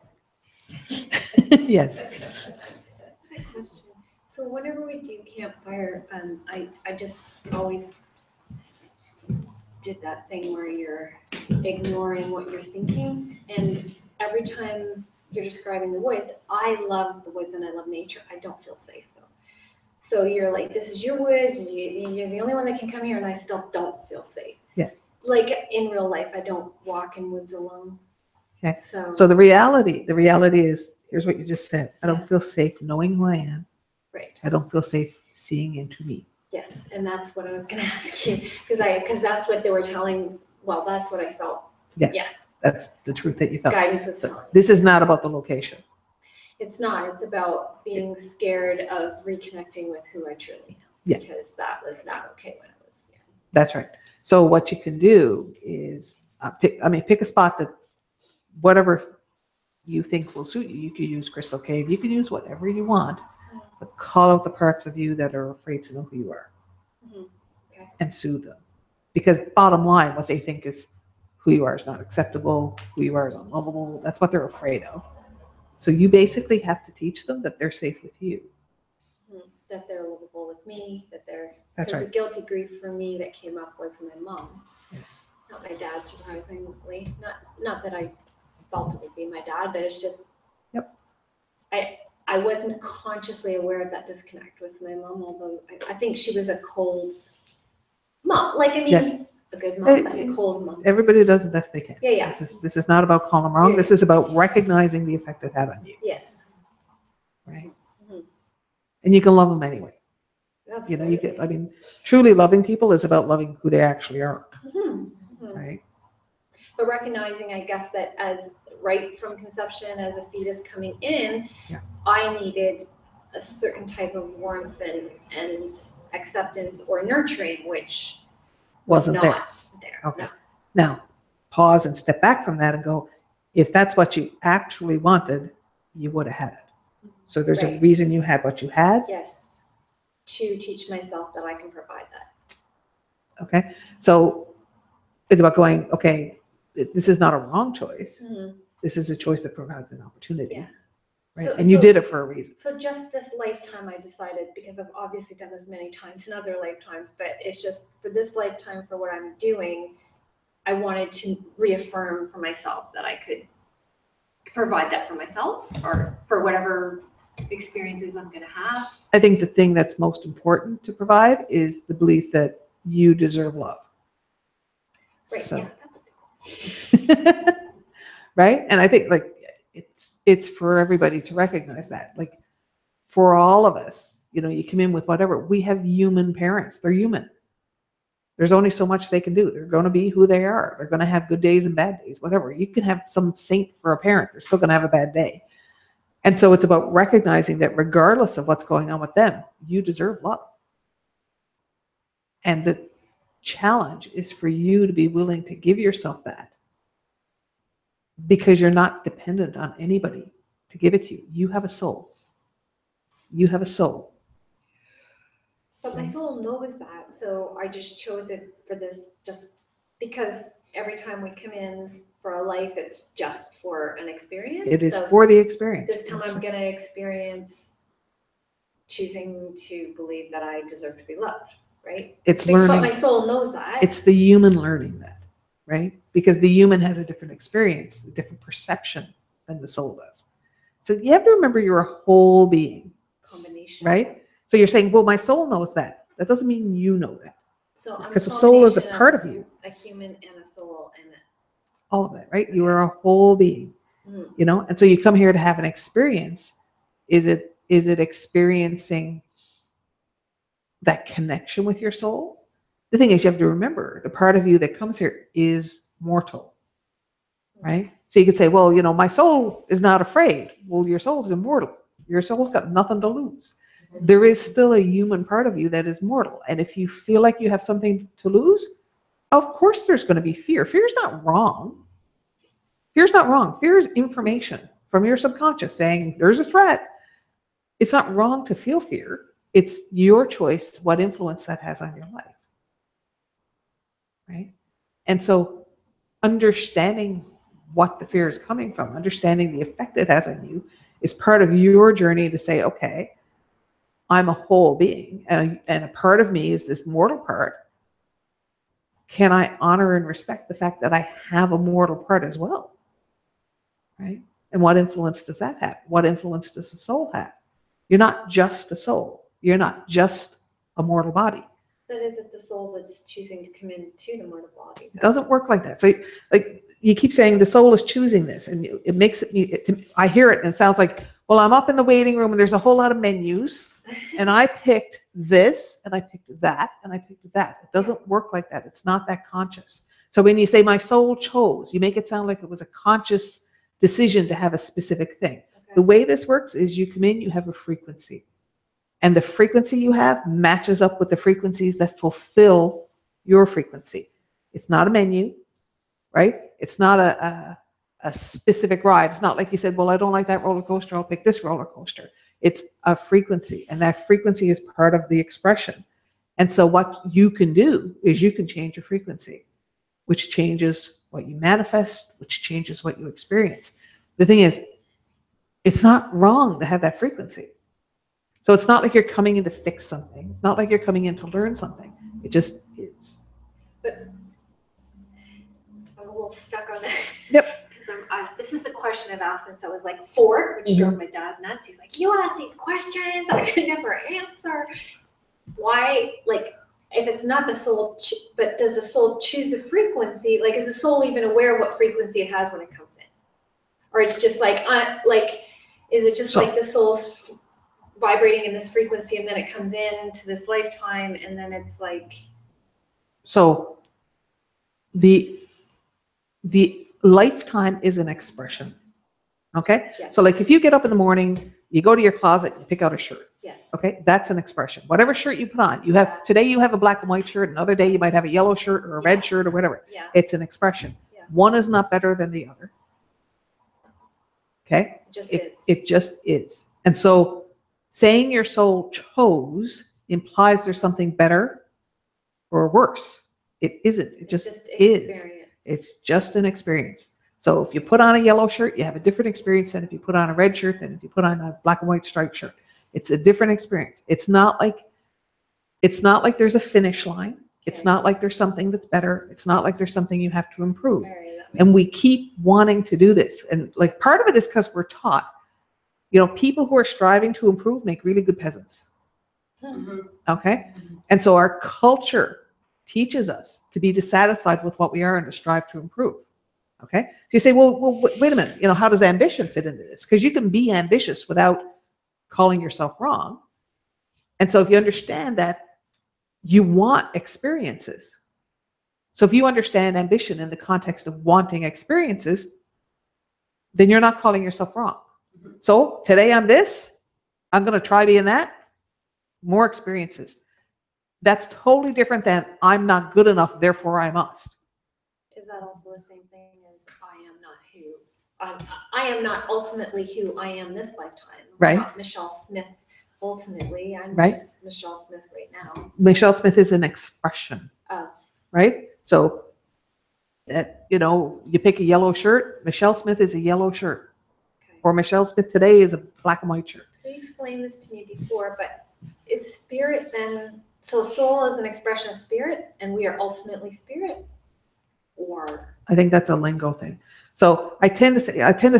Yes. I have a question. So whenever we do campfire, I just always did that thing where you're ignoring what you're thinking. And every time you're describing the woods, I love the woods and I love nature. I don't feel safe though. So you're like, this is your woods, you're the only one that can come here, and I still don't feel safe. Yes. Like in real life, I don't walk in woods alone. Okay. So So the reality is, here's what you just said. I don't feel safe knowing who I am. right. I don't feel safe seeing into me. Yes, and that's what I was gonna ask you, because that's what they were telling, well, that's what I felt Yes. Yeah. That's the truth that you felt. guidance was So telling. this is not about the location. It's not, it's about being scared of reconnecting with who I truly am. Yeah. Because that was not okay when I was young. That's right. So what you can do is pick a spot that whatever you think will suit you. You could use Crystal Cave. You can use whatever you want, but call out the parts of you that are afraid to know who you are Mhm. Okay. and soothe them. Because bottom line, what they think is who you are is not acceptable. Who you are is unlovable. That's what they're afraid of. So you basically have to teach them that they're safe with you. That they're livable with me, that they're, That's because right. the guilty grief for me that came up was my mom. Yeah. Not my dad, surprisingly. Not that I felt it would be my dad, but it's just. Yep. I wasn't consciously aware of that disconnect with my mom, although I think she was a cold mom. Like, I mean, Yes. a good mom, but a cold mom. Everybody does the best they can. Yeah, yeah. This is not about calling them wrong. Yeah. This is about recognizing the effect it had on you. Yes. Right. Mhm. And you can love them anyway. That's You know, you get, I mean, truly loving people is about loving who they actually are. Mhm. Mhm. Right. But recognizing, I guess, that as right from conception, as a fetus coming in, Yeah. I needed a certain type of warmth and acceptance or nurturing, which was Wasn't there. not there. Okay. No. Now, pause and step back from that and go, if that's what you actually wanted, you would have had it. So there's a Right. reason you had what you had. Yes. To teach myself that I can provide that. Okay. So it's about going, okay, this is not a wrong choice. This is a choice that provides an opportunity. Yeah. Right. So- And you so- did it for a reason. So just this lifetime, I decided, because I've obviously done this many times in other lifetimes, but it's just for this lifetime, for what I'm doing, I wanted to reaffirm for myself that I could provide that for myself or for whatever experiences I'm going to have. I think the thing that's most important to provide is the belief that you deserve love. Right. So- Yeah. That's a big one. right? And I think like it's for everybody to recognize that. Like for all of us, you know, you come in with whatever. We have human parents. They're human. There's only so much they can do. They're going to be who they are. They're going to have good days and bad days, whatever. You can have some saint for a parent. They're still going to have a bad day. And so it's about recognizing that regardless of what's going on with them, you deserve love. And the challenge is for you to be willing to give yourself that because you're not dependent on anybody to give it to you. You have a soul. You have a soul. But my soul knows that, so I just chose it for this, just because every time we come in for a life, it's just for an experience. It is So for the experience. this time I'm gonna experience choosing to believe that I deserve to be loved, right? It's But learning. my soul knows that. It's the human learning that, right? Because the human has a different experience, a different perception than the soul does. So you have to remember you're a whole being, Combination. right? So you're saying, well, my soul knows that. That doesn't mean you know that. So I'm Because the soul is a combination part of you, a human and a soul and all of it, right? You are a whole being, Mhm. you know? And so you come here to have an experience. Is it experiencing that connection with your soul? The thing is, you have to remember the part of you that comes here is mortal, right? So you could say, well, you know, my soul is not afraid. Well, your soul is immortal. Your soul's got nothing to lose. There is still a human part of you that is mortal. And if you feel like you have something to lose, of course there's going to be fear. Fear is not wrong. Fear is not wrong. Fear is information from your subconscious saying there's a threat. It's not wrong to feel fear. It's your choice what influence that has on your life, right? And so understanding what the fear is coming from, understanding the effect it has on you is part of your journey to say, okay, I'm a whole being and a part of me is this mortal part. Can I honor and respect the fact that I have a mortal part as well, right? And what influence does that have? What influence does the soul have? You're not just a soul. You're not just a mortal body. that is it the soul that's choosing to come into the mortal body. It doesn't work like that. So like you keep saying the soul is choosing this and it makes it, I hear it and it sounds like, well, I'm up in the waiting room and there's a whole lot of menus and I picked this and I picked that and I picked that. It doesn't work like that. It's not that conscious. So when you say my soul chose, you make it sound like it was a conscious decision to have a specific thing. Okay. The way this works is you come in, you have a frequency. And the frequency you have matches up with the frequencies that fulfill your frequency. It's not a menu, right? It's not a specific ride. It's not like you said, well, I don't like that roller coaster. I'll pick this roller coaster. It's a frequency, and that frequency is part of the expression. And so what you can do is you can change your frequency, which changes what you manifest, which changes what you experience. The thing is, it's not wrong to have that frequency. So it's not like you're coming in to fix something. It's not like you're coming in to learn something. It just is. But I'm a little stuck on that. Yep. Because this is a question I've asked since I was like 4, which drove my dad nuts. He's like, you ask these questions I could never answer. Why, like, if it's not the soul, but does the soul choose a frequency? Like, is the soul even aware of what frequency it has when it comes in? Or it's just like, is it just like the soul's vibrating in this frequency and then it comes in to this lifetime and then it's like. So the lifetime is an expression. Okay. Yes. So like if you get up in the morning, you go to your closet, you pick out a shirt. Yes. Okay. That's an expression. Whatever shirt you put on, you have today you have a black and white shirt. Another day you might have a yellow shirt or a red shirt or whatever. Yeah. It's an expression. Yeah. One is not better than the other. Okay. It just is. It just is. And so saying your soul chose implies there's something better or worse. It isn't. It just is. Experience. It's just an experience. So if you put on a yellow shirt, you have a different experience than if you put on a red shirt than if you put on a black and white striped shirt. It's a different experience. It's not like there's a finish line. It's not like there's something that's better. It's not like there's something you have to improve. And we keep wanting to do this. And like part of it is because we're taught. You know, people who are striving to improve make really good peasants. Mm-hmm. Okay. And so our culture teaches us to be dissatisfied with what we are and to strive to improve. Okay. So you say, well, wait a minute. You know, how does ambition fit into this? Because you can be ambitious without calling yourself wrong. And so if you understand that you want experiences. So if you understand ambition in the context of wanting experiences, then you're not calling yourself wrong. So today I'm this, I'm going to try being that, more experiences. That's totally different than I'm not good enough, therefore I must. Is that also the same thing as I am not who I am not ultimately who I am this lifetime. I'm Right. not Michelle Smith ultimately. I'm Right. just Michelle Smith right now. Michelle Smith is an expression, Oh. right? So that, you know, you pick a yellow shirt, Michelle Smith is a yellow shirt. Okay. Or Michelle Smith today is a black and white shirt. So you explained this to me before, but is spirit then, so soul is an expression of spirit and we are ultimately spirit? Or? I think that's a lingo thing. So I tend to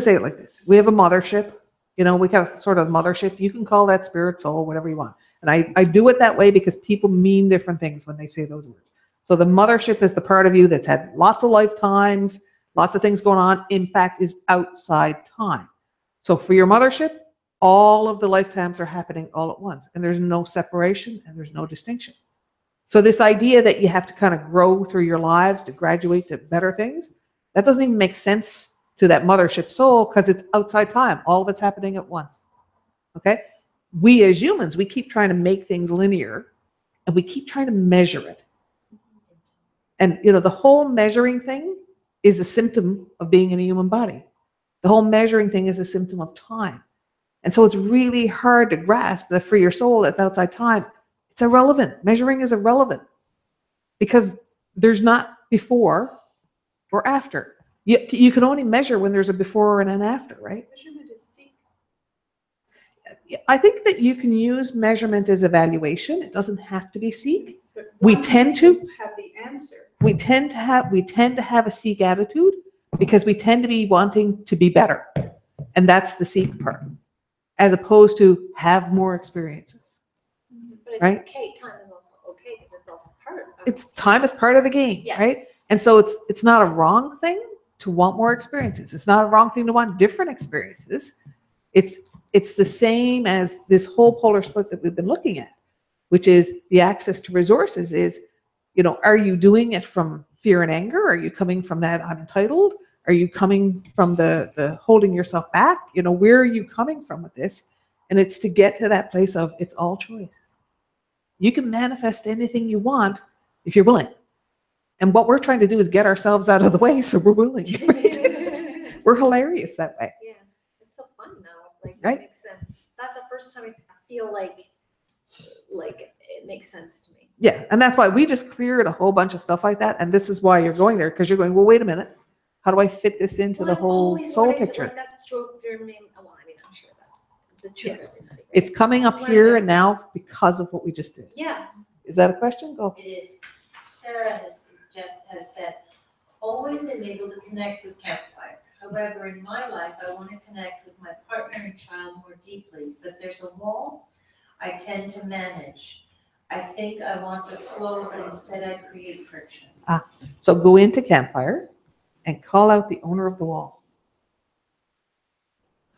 say it like this. We have a mothership, you know, we have sort of mothership. You can call that spirit, soul, whatever you want. And I do it that way because people mean different things when they say those words. So the mothership is the part of you that's had lots of lifetimes, lots of things going on, in fact, is outside time. So for your mothership, all of the lifetimes are happening all at once, and there's no separation and there's no distinction. So this idea that you have to kind of grow through your lives to graduate to better things, that doesn't even make sense to that mothership soul because it's outside time. All of it's happening at once. Okay? We as humans, we keep trying to make things linear and we keep trying to measure it. And, you know, the whole measuring thing is a symptom of being in a human body. The whole measuring thing is a symptom of time. And so it's really hard to grasp that for your soul that's outside time, it's irrelevant. Measuring is irrelevant because there's not before or after. You can only measure when there's a before and an after, right? Measurement is seek. I think that you can use measurement as evaluation. It doesn't have to be seek. But We wanting tend to have the answer. we tend to have a seek attitude because we tend to be wanting to be better. And that's the seek part, as opposed to have more experiences. But it's Right? okay, time is also okay because it's also part of It's time is part of the game, Yeah. right? And so it's not a wrong thing to want more experiences. It's not a wrong thing to want different experiences. It's the same as this whole polar split that we've been looking at, which is the access to resources is, you know, are you doing it from fear and anger? Are you coming from that I'm entitled? Are you coming from the holding yourself back? You know, where are you coming from with this? And it's to get to that place of it's all choice. You can manifest anything you want if you're willing. And what we're trying to do is get ourselves out of the way so we're willing. it. We're hilarious that way. Yeah, it's so fun now. Like, Right? it makes sense. That's the first time I feel like it makes sense to me. Yeah, and that's why we just cleared a whole bunch of stuff like that. And this is why you're going there, because you're going, well, wait a minute. How do I fit this into the Well, I'm whole always soul wanting to, picture? like, that's true of Germany. Well, I mean, I'm sure that's the truth. Yes. of everybody, right? It's coming up here and now because of what we just did. Yeah. Is that a question? Go. It is. Sarah has said, always am able to connect with campfire. However, in my life, I want to connect with my partner and child more deeply, but there's a wall I tend to manage. I think I want to flow, but instead I create friction. So go into campfire and call out the owner of the wall.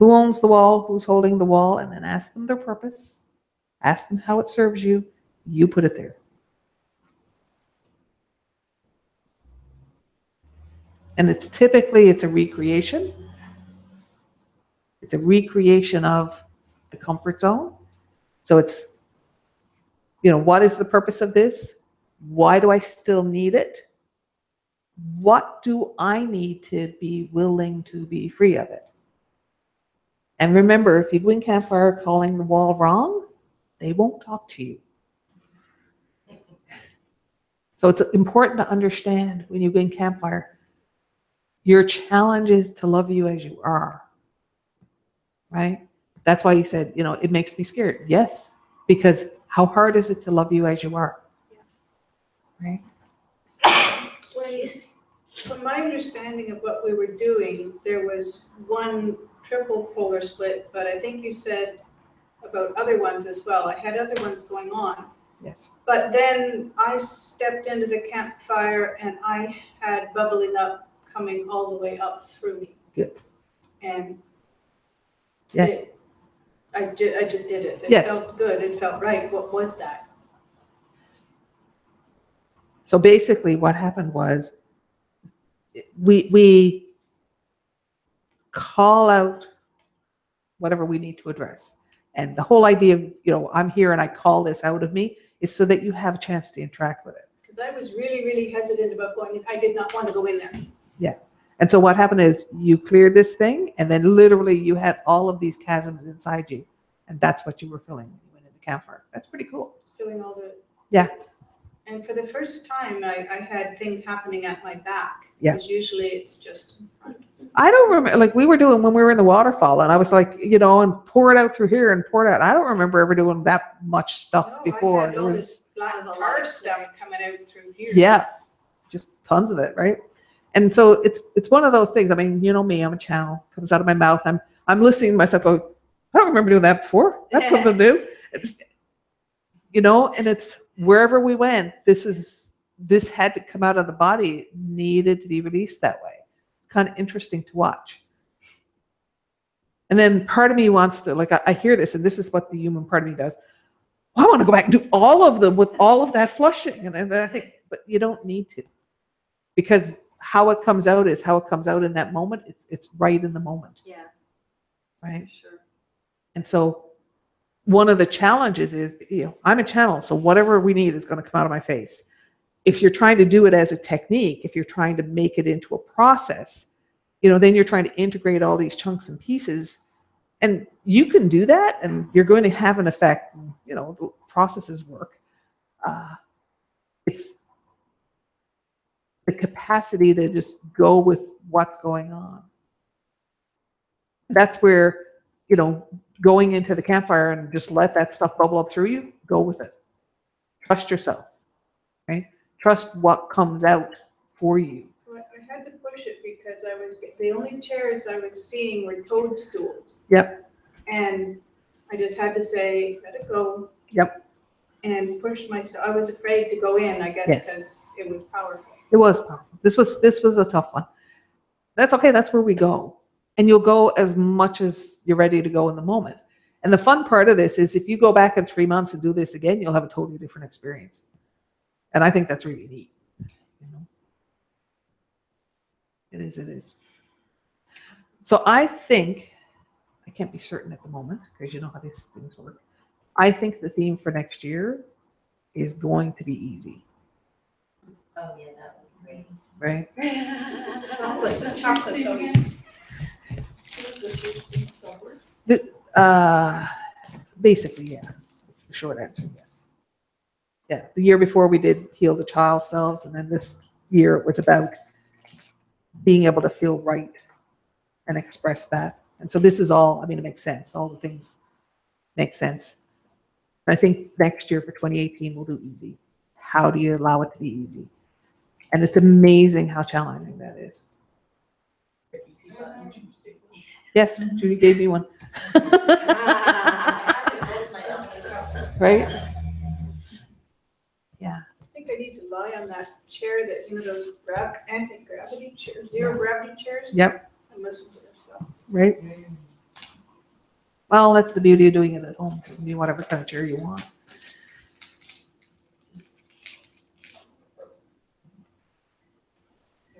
Who owns the wall? Who's holding the wall? And then ask them their purpose. Ask them how it serves you. You put it there. And it's typically a recreation. It's a recreation of the comfort zone. So it's, you know, what is the purpose of this? Why do I still need it? What do I need to be willing to be free of it? And remember, if you go in campfire calling the wall wrong, they won't talk to you. So it's important to understand when you go in campfire, your challenge is to love you as you are, right? That's why you said, you know, it makes me scared. Yes, because how hard is it to love you as you are, right? From my understanding of what we were doing, there was one triple polar split, but I think you said about other ones as well. I had other ones going on. Yes. But then I stepped into the campfire and I had bubbling up coming all the way up through me. Good. And Yes. I just did it. It Yes. felt good. It felt right. What was that? So basically what happened was we call out whatever we need to address. And the whole idea of, you know, I'm here and I call this out of me is so that you have a chance to interact with it. Because I was really, really hesitant about going in. I did not want to go in there. Yeah. And so what happened is you cleared this thing, and then literally you had all of these chasms inside you, and that's what you were feeling when you went in the campfire. That's pretty cool. Feeling all the. Yeah. And for the first time, I had things happening at my back. Yeah. Because usually it's just. I don't remember, like we were doing when we were in the waterfall, and I was like, you know, and pour it out through here and pour it out. I don't remember ever doing that much stuff before. I had There all was, this black There's a lot tar of stuff coming out through here. yeah, just tons of it, right? And so it's one of those things. I mean, you know me, I'm a channel, comes out of my mouth. I'm listening to myself go, I don't remember doing that before. That's something new. It's, you know, and it's wherever we went, this had to come out of the body, it needed to be released that way. It's kind of interesting to watch. And then part of me wants to, like, I hear this, and this is what the human part of me does. Well, I want to go back and do all of them with all of that flushing. And then I think, but you don't need to. Because how it comes out is how it comes out in that moment. It's right in the moment. Yeah, Right? sure. And so one of the challenges is, you know, I'm a channel, so whatever we need is going to come out of my face. If you're trying to do it as a technique, if you're trying to make it into a process, you know, then you're trying to integrate all these chunks and pieces, and you can do that, and you're going to have an effect. You know, processes work. It's the capacity to just go with what's going on. That's where, you know, going into the campfire and just let that stuff bubble up through you, go with it. Trust yourself, right? Trust what comes out for you. Well, I had to push it because the only chairs I was seeing were toadstools. Yep. And I just had to say, let it go. Yep. And push myself. I was afraid to go in, I guess, Yes. because it was powerful. It was powerful. This was a tough one. That's okay. That's where we go. And you'll go as much as you're ready to go in the moment. And the fun part of this is if you go back in 3 months and do this again, you'll have a totally different experience. And I think that's really neat. You know? It is. So I think, I can't be certain at the moment because you know how these things work. I think the theme for next year is going to be easy. Oh, yeah, that would be great. Right? Chocolate's always. Basically, yeah. That's the short answer, yes. Yeah, the year before we did heal the child selves, and then this year it was about being able to feel right and express that. And so this is all, I mean, it makes sense. All the things make sense. I think next year for 2018, we'll do easy. How do you allow it to be easy? And it's amazing how challenging that is. Yes, Judy gave me one. Right? Yeah. I think I need to lie on that chair that, you know, those anti-gravity chairs, zero gravity chairs. Yep. And listen to this stuff. Right? Well, that's the beauty of doing it at home. You can do whatever kind of chair you want.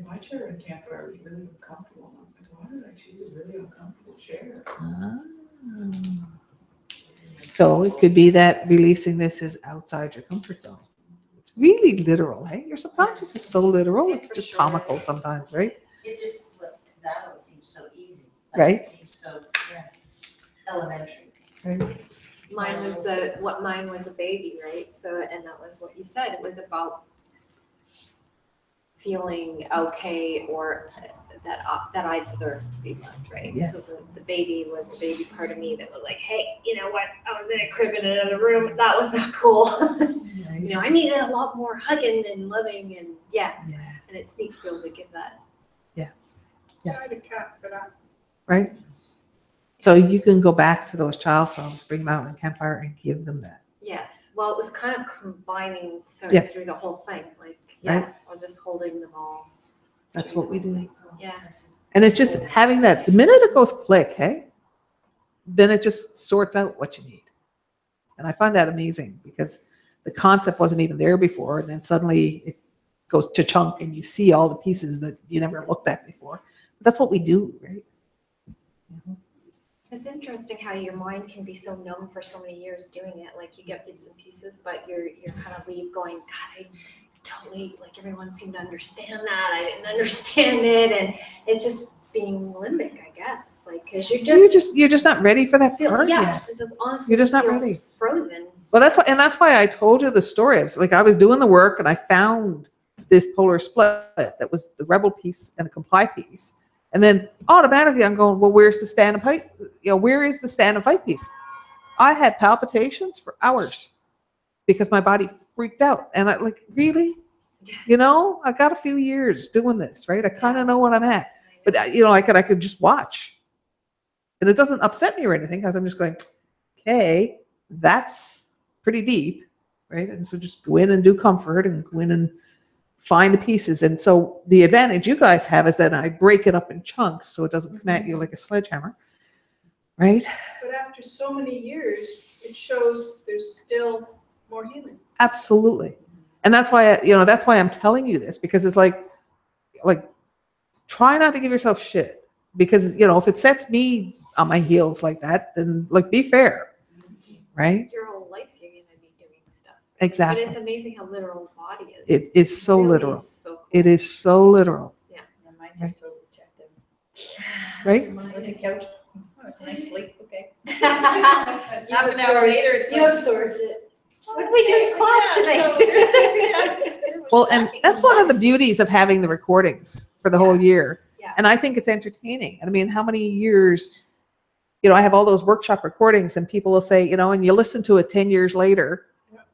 My chair in campfire was really uncomfortable. And I was like, why did I choose a really uncomfortable chair? So it could be that releasing this is outside your comfort zone. It's really literal, hey? Your subconscious is so literal. Yeah, It's for just sure. comical sometimes, right? It just, that all seems so easy. Right. It seems so, elementary. Right. Mine was a baby, right? So, and that was what you said. It was about feeling okay, or that I deserved to be loved, right? Yes. So the baby was the baby part of me that was like, hey, you know what? I was in a crib in another room. That was not cool. Right. You know, I needed a lot more hugging and loving, and yeah. Yeah. And it's neat to be able to give that. Yeah. I had a cat for that. Right? So you can go back to those child selves, bring them out in campfire and give them that. Yes. Well, it was kind of combining Yeah. through the whole thing. Like, yeah, Right. I was just holding them all. That's what we do. Yeah. And it's just having that, the minute it goes click, hey, then it just sorts out what you need. And I find that amazing because the concept wasn't even there before. And then suddenly it goes to chunk and you see all the pieces that you never looked at before. That's what we do, right? Mhm. It's interesting how your mind can be so numb for so many years doing it. Like you get bits and pieces, but you're kind of leave going, God, totally, like, everyone seemed to understand that. I didn't understand it. And it's just being limbic, I guess. Like, because You're just not ready for that feel, part yeah, yet. this is honestly, You're just not feel ready. frozen. Well, that's why I told you the story. I was like, I was doing the work and I found this polar split that was the rebel piece and the comply piece. And then automatically I'm going, well, where's the stand and fight? Where is the stand and fight piece? I had palpitations for hours because my body freaked out. And I like, really? I got a few years doing this, right? I kind of know what I'm at. But I could just watch. And it doesn't upset me or anything because I'm just going, okay, that's pretty deep, right? And so just go in and do comfort and go in and find the pieces. And so the advantage you guys have is that I break it up in chunks so it doesn't come at you like a sledgehammer, right? But after so many years, it shows there's still more healing. Absolutely. And that's why, that's why I'm telling you this, because it's like, try not to give yourself shit, because, if it sets me on my heels like that, then be fair, right? Your whole life you're going to be doing stuff. Exactly. But it's amazing how literal the body is. It is so really literal. is so cool. It is so literal, Yeah, mine just totally checked in. right? Was it couch? Oh, it's a nice sleep, okay. Half Half an hour later, it's You like. absorbed it. What did we do in class today? Well, and that's one of the beauties of having the recordings for the whole year. Yeah. And I think it's entertaining. I mean, how many years, I have all those workshop recordings and people will say, and you listen to it 10 years later.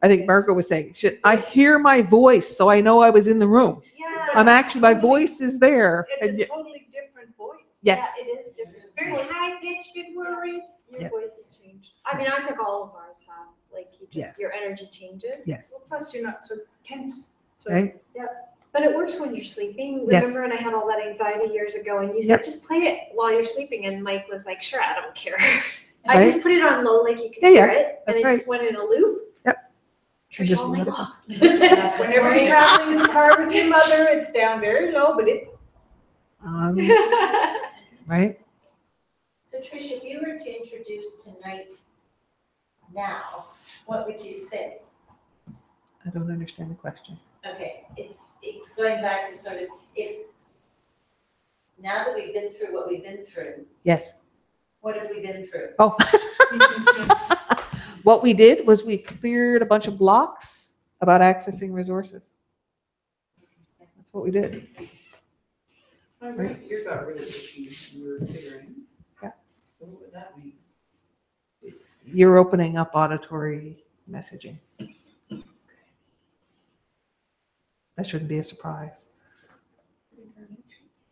I think Margaret was saying, I hear my voice, so I know I was in the room. Yeah. I'm actually, my voice is there. It's And a totally different voice. yes. Yeah, it is different. Very high pitched and worried. Your Yeah. voice has changed. I mean, I think all of ours have. Like, Yeah. your energy changes. Yes. Well, plus you're not so tense. So Right? But it works when you're sleeping. Yes. Remember, and I had all that anxiety years ago, and you said, Yep. just play it while you're sleeping. And Mike was like, sure, I don't care. I Right. just put it on low, like you could Yeah, hear yeah. it, and That's it just went in a loop. Yep. And Trish just all let night it go. long. whenever you're traveling in the car with your mother, it's down very low, but it's Right? So Trish, if you were to introduce tonight now, what would you say? I don't understand the question. Okay, it's going back to sort of, if, now that we've been through what we've been through, Yes. what have we been through? Oh. What we did was we cleared a bunch of blocks about accessing resources. That's what we did. Right. You got really icky and you were figuring. Yeah. So what would that mean? You're opening up auditory messaging. That shouldn't be a surprise.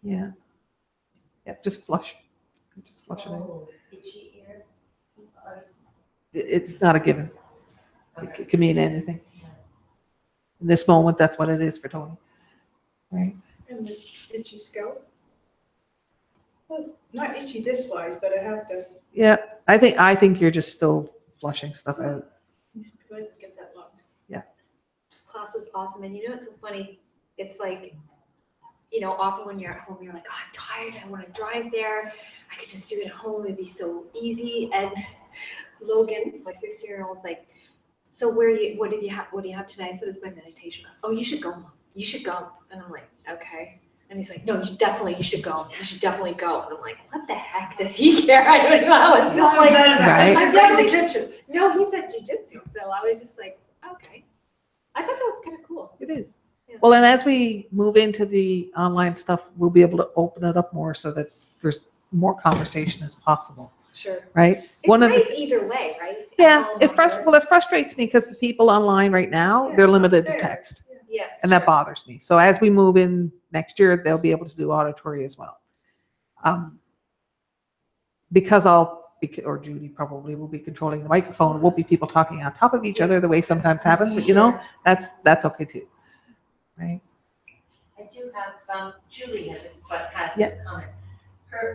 Yeah. Yeah, just flush. Just flush it in. Oh, itchy ear. It's not a given. It can mean anything. In this moment, that's what it is for Tony. Right? and the itchy scalp. Well, not itchy this wise, but I have to, Yeah, I think you're just still flushing stuff out. because I didn't get that lot. Class was awesome. And it's so funny. It's like, often when you're at home, you're like, oh, I'm tired. I want to drive there. I could just do it at home. It'd be so easy. And Logan, my 6-year-old's like, so what do you have tonight? I said, it's my meditation. Oh, you should go, Mom. You should go. And I'm like, okay. And he's like, no, you should go. You should definitely go. And I'm like, what the heck does he care? I don't know. It's just like, Right. I'm down in the kitchen. No, he's at jujitsu. So I was just like, okay. I thought that was kind of cool. It is. Yeah. Well, and as we move into the online stuff, we'll be able to open it up more so that there's more conversation as possible, Sure. right? It's One of nice the, either way, right? yeah, At it home, frustrates me because the people online right now, Yeah, they're it's not limited to fair. text, Yes. and that sure. bothers me. So as we move in next year, they'll be able to do auditory as well. Because or Judy probably will be controlling the microphone. It won't be people talking on top of each other the way sometimes happens, but that's okay too, right? I do have, Julie has Yeah. a comment.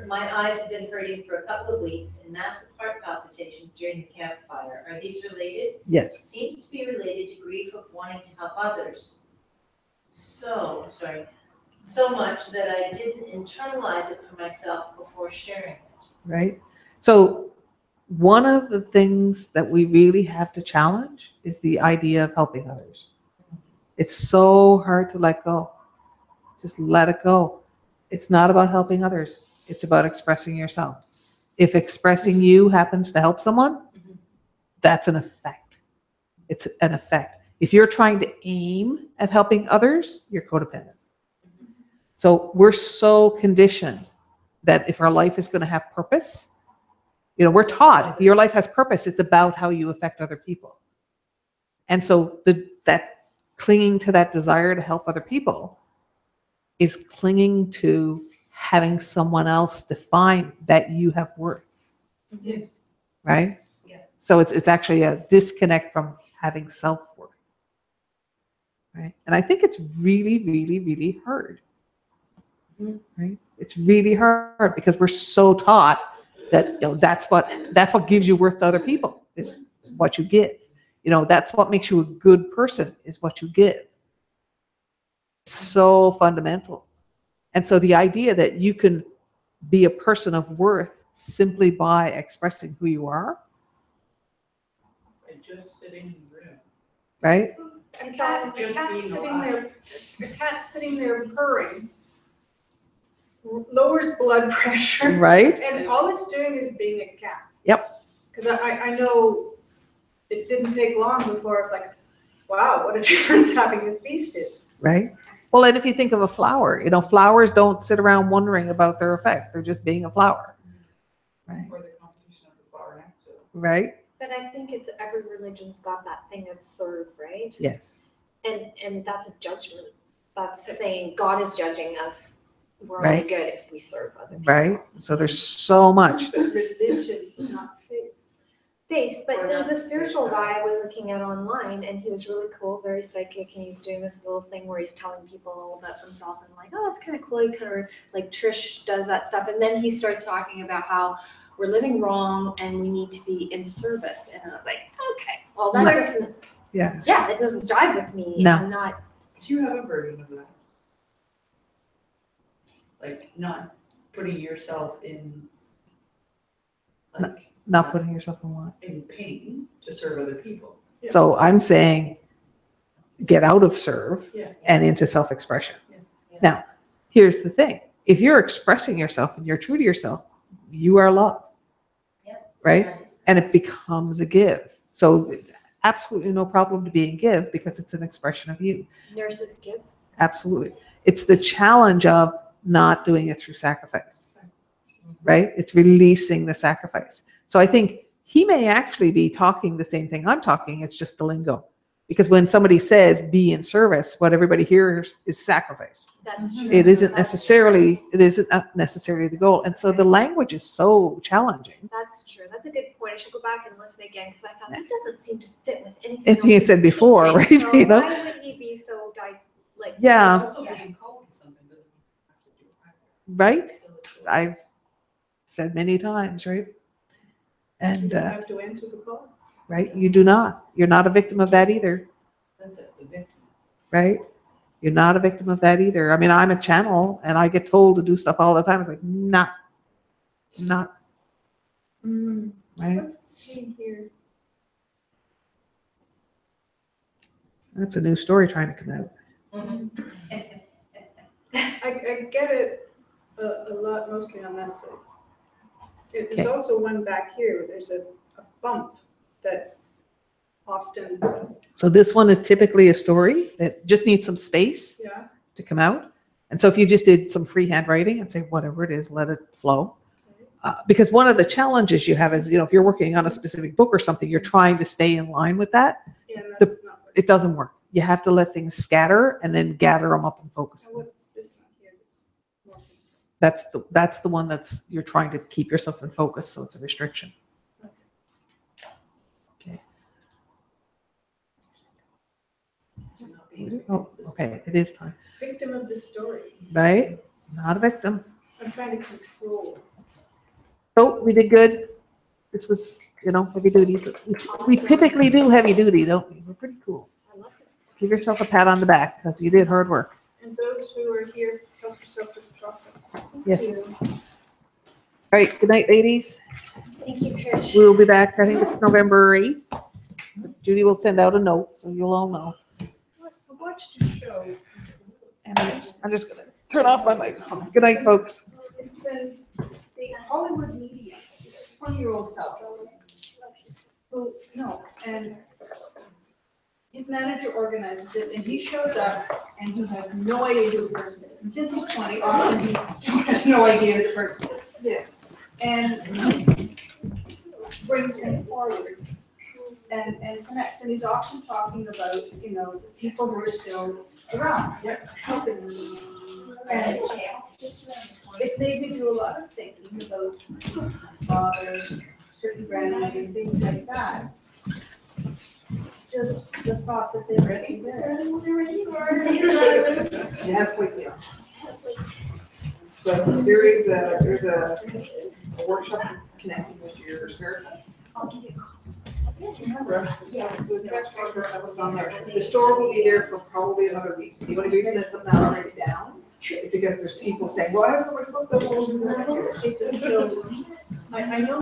My eyes have been hurting for a couple of weeks and massive heart palpitations during the campfire. Are these related? Yes. Seems to be related to grief of wanting to help others. So much that I didn't internalize it for myself before sharing it. Right? So one of the things that we really have to challenge is the idea of helping others. It's so hard to let go. Just let it go. It's not about helping others. It's about expressing yourself. If expressing you happens to help someone, that's an effect. It's an effect. If you're trying to aim at helping others, you're codependent. So we're so conditioned that if our life is going to have purpose, we're taught if your life has purpose, it's about how you affect other people. And so that clinging to that desire to help other people is clinging to having someone else define that you have worth. Yes. Right? Yeah. So it's actually a disconnect from having self-worth. Right? And I think it's really, really, really hard. Right? It's really hard because we're so taught that that's what gives you worth to other people is what you give. That's what makes you a good person is what you give. So fundamental. And so the idea that you can be a person of worth simply by expressing who you are, And just sitting in the room. right? A Just cat being sitting there, alive. a cat sitting there purring lowers blood pressure. Right? And all it's doing is being a cat. Yep. Because I know it didn't take long before it's like, wow, what a difference having this beast is. Right? Well, and if you think of a flower, flowers don't sit around wondering about their effect. They're just being a flower. Right? Or the competition of the flower next to it. Right? But I think it's every religion's got that thing of serve, right? Yes. And that's a judgment. That's saying God is judging us. We're Right. only good if we serve other people. Right? So there's so much. But religion's not faith. Face, but Or there's not a spiritual guy I was looking at online, and he was really cool, very psychic, and he's doing this little thing where he's telling people all about themselves, and I'm like, oh, that's kind of cool. He kind of like Trish does that stuff, and then he starts talking about how we're living wrong and we need to be in service, and I was like, okay, well that doesn't, Yeah. it doesn't jive with me. No. I'm not. Do you have a version of that? Like not putting yourself in, like, Not putting yourself in what? in pain to serve other people. So I'm saying get out of serve Yeah. and into self-expression. Yeah. Now, here's the thing. If you're expressing yourself and you're true to yourself, you are love. Yeah. Right? Nice. And it becomes a give. So it's absolutely no problem to be in give because it's an expression of you. Nurses give. Absolutely. It's the challenge of not doing it through sacrifice. Right? It's releasing the sacrifice. So I think he may actually be talking the same thing I'm talking. It's just the lingo. Because when somebody says be in service, what everybody hears is sacrifice. That's true. It isn't That's necessarily the goal. And so the language is so challenging. That's true. That's a good point. I should go back and listen again because I thought that doesn't seem to fit with anything Anything else he said he's before, teaching. right? So You know? why would he be so like? Yeah. Also being called to something doesn't have to do it. Right? It's still a choice. I've said many times, right? You And, don't have to answer the call. right? You do not. You're not a victim of that either, That's it, the victim. right? You're not a victim of that either. I mean, I'm a channel and I get told to do stuff all the time. It's like, not, right? What's in here? That's a new story trying to come out. I get it a lot, mostly on that side. There's Okay. also one back here, there's a bump that often, So this one is typically a story that just needs some space yeah, to come out. And so if you just did some freehand writing and say, whatever it is, let it flow. Because one of the challenges you have is, if you're working on a specific book or something, you're trying to stay in line with that. yeah, and that's not what. It doesn't work. You have to let things scatter and then gather them up and focus And them. what's this one here that's more? That's the one you're trying to keep yourself in focus. So it's a restriction. Okay. Not being Oh, okay. It is time, Victim of the story. right? Not a victim. I'm trying to control. So we did good. This was, heavy duty. We typically do heavy duty, don't we? We're pretty cool. I love this. Give yourself a pat on the back because you did hard work. And those who are here, help yourself to the chocolate. Thank Yes. you. All right. Good night, ladies. Thank you, Trish. We'll be back. I think it's November 8th. Judy will send out a note so you'll all know. What much to show. And I'm just gonna turn off my microphone. Good night, folks. It's been the Hollywood media, this 20-year-old fellow. Who, no, and his manager organizes it, and he shows up, and he has no idea who the person is. And since he's 20, often he has no idea who the person is. Yeah. And brings him forward and connects, and he's often talking about, you know, people who are still around, helping them. And it made me do a lot of thinking about father, certain grandmother, things like that. Just the thought that they're ready there. Halfway down. So there's a workshop connecting with your spirit. Yeah, so the trash program was on there. The store will be there for probably another week. The only reason it's not already down is because there's people saying, well, I haven't always looked at all. I know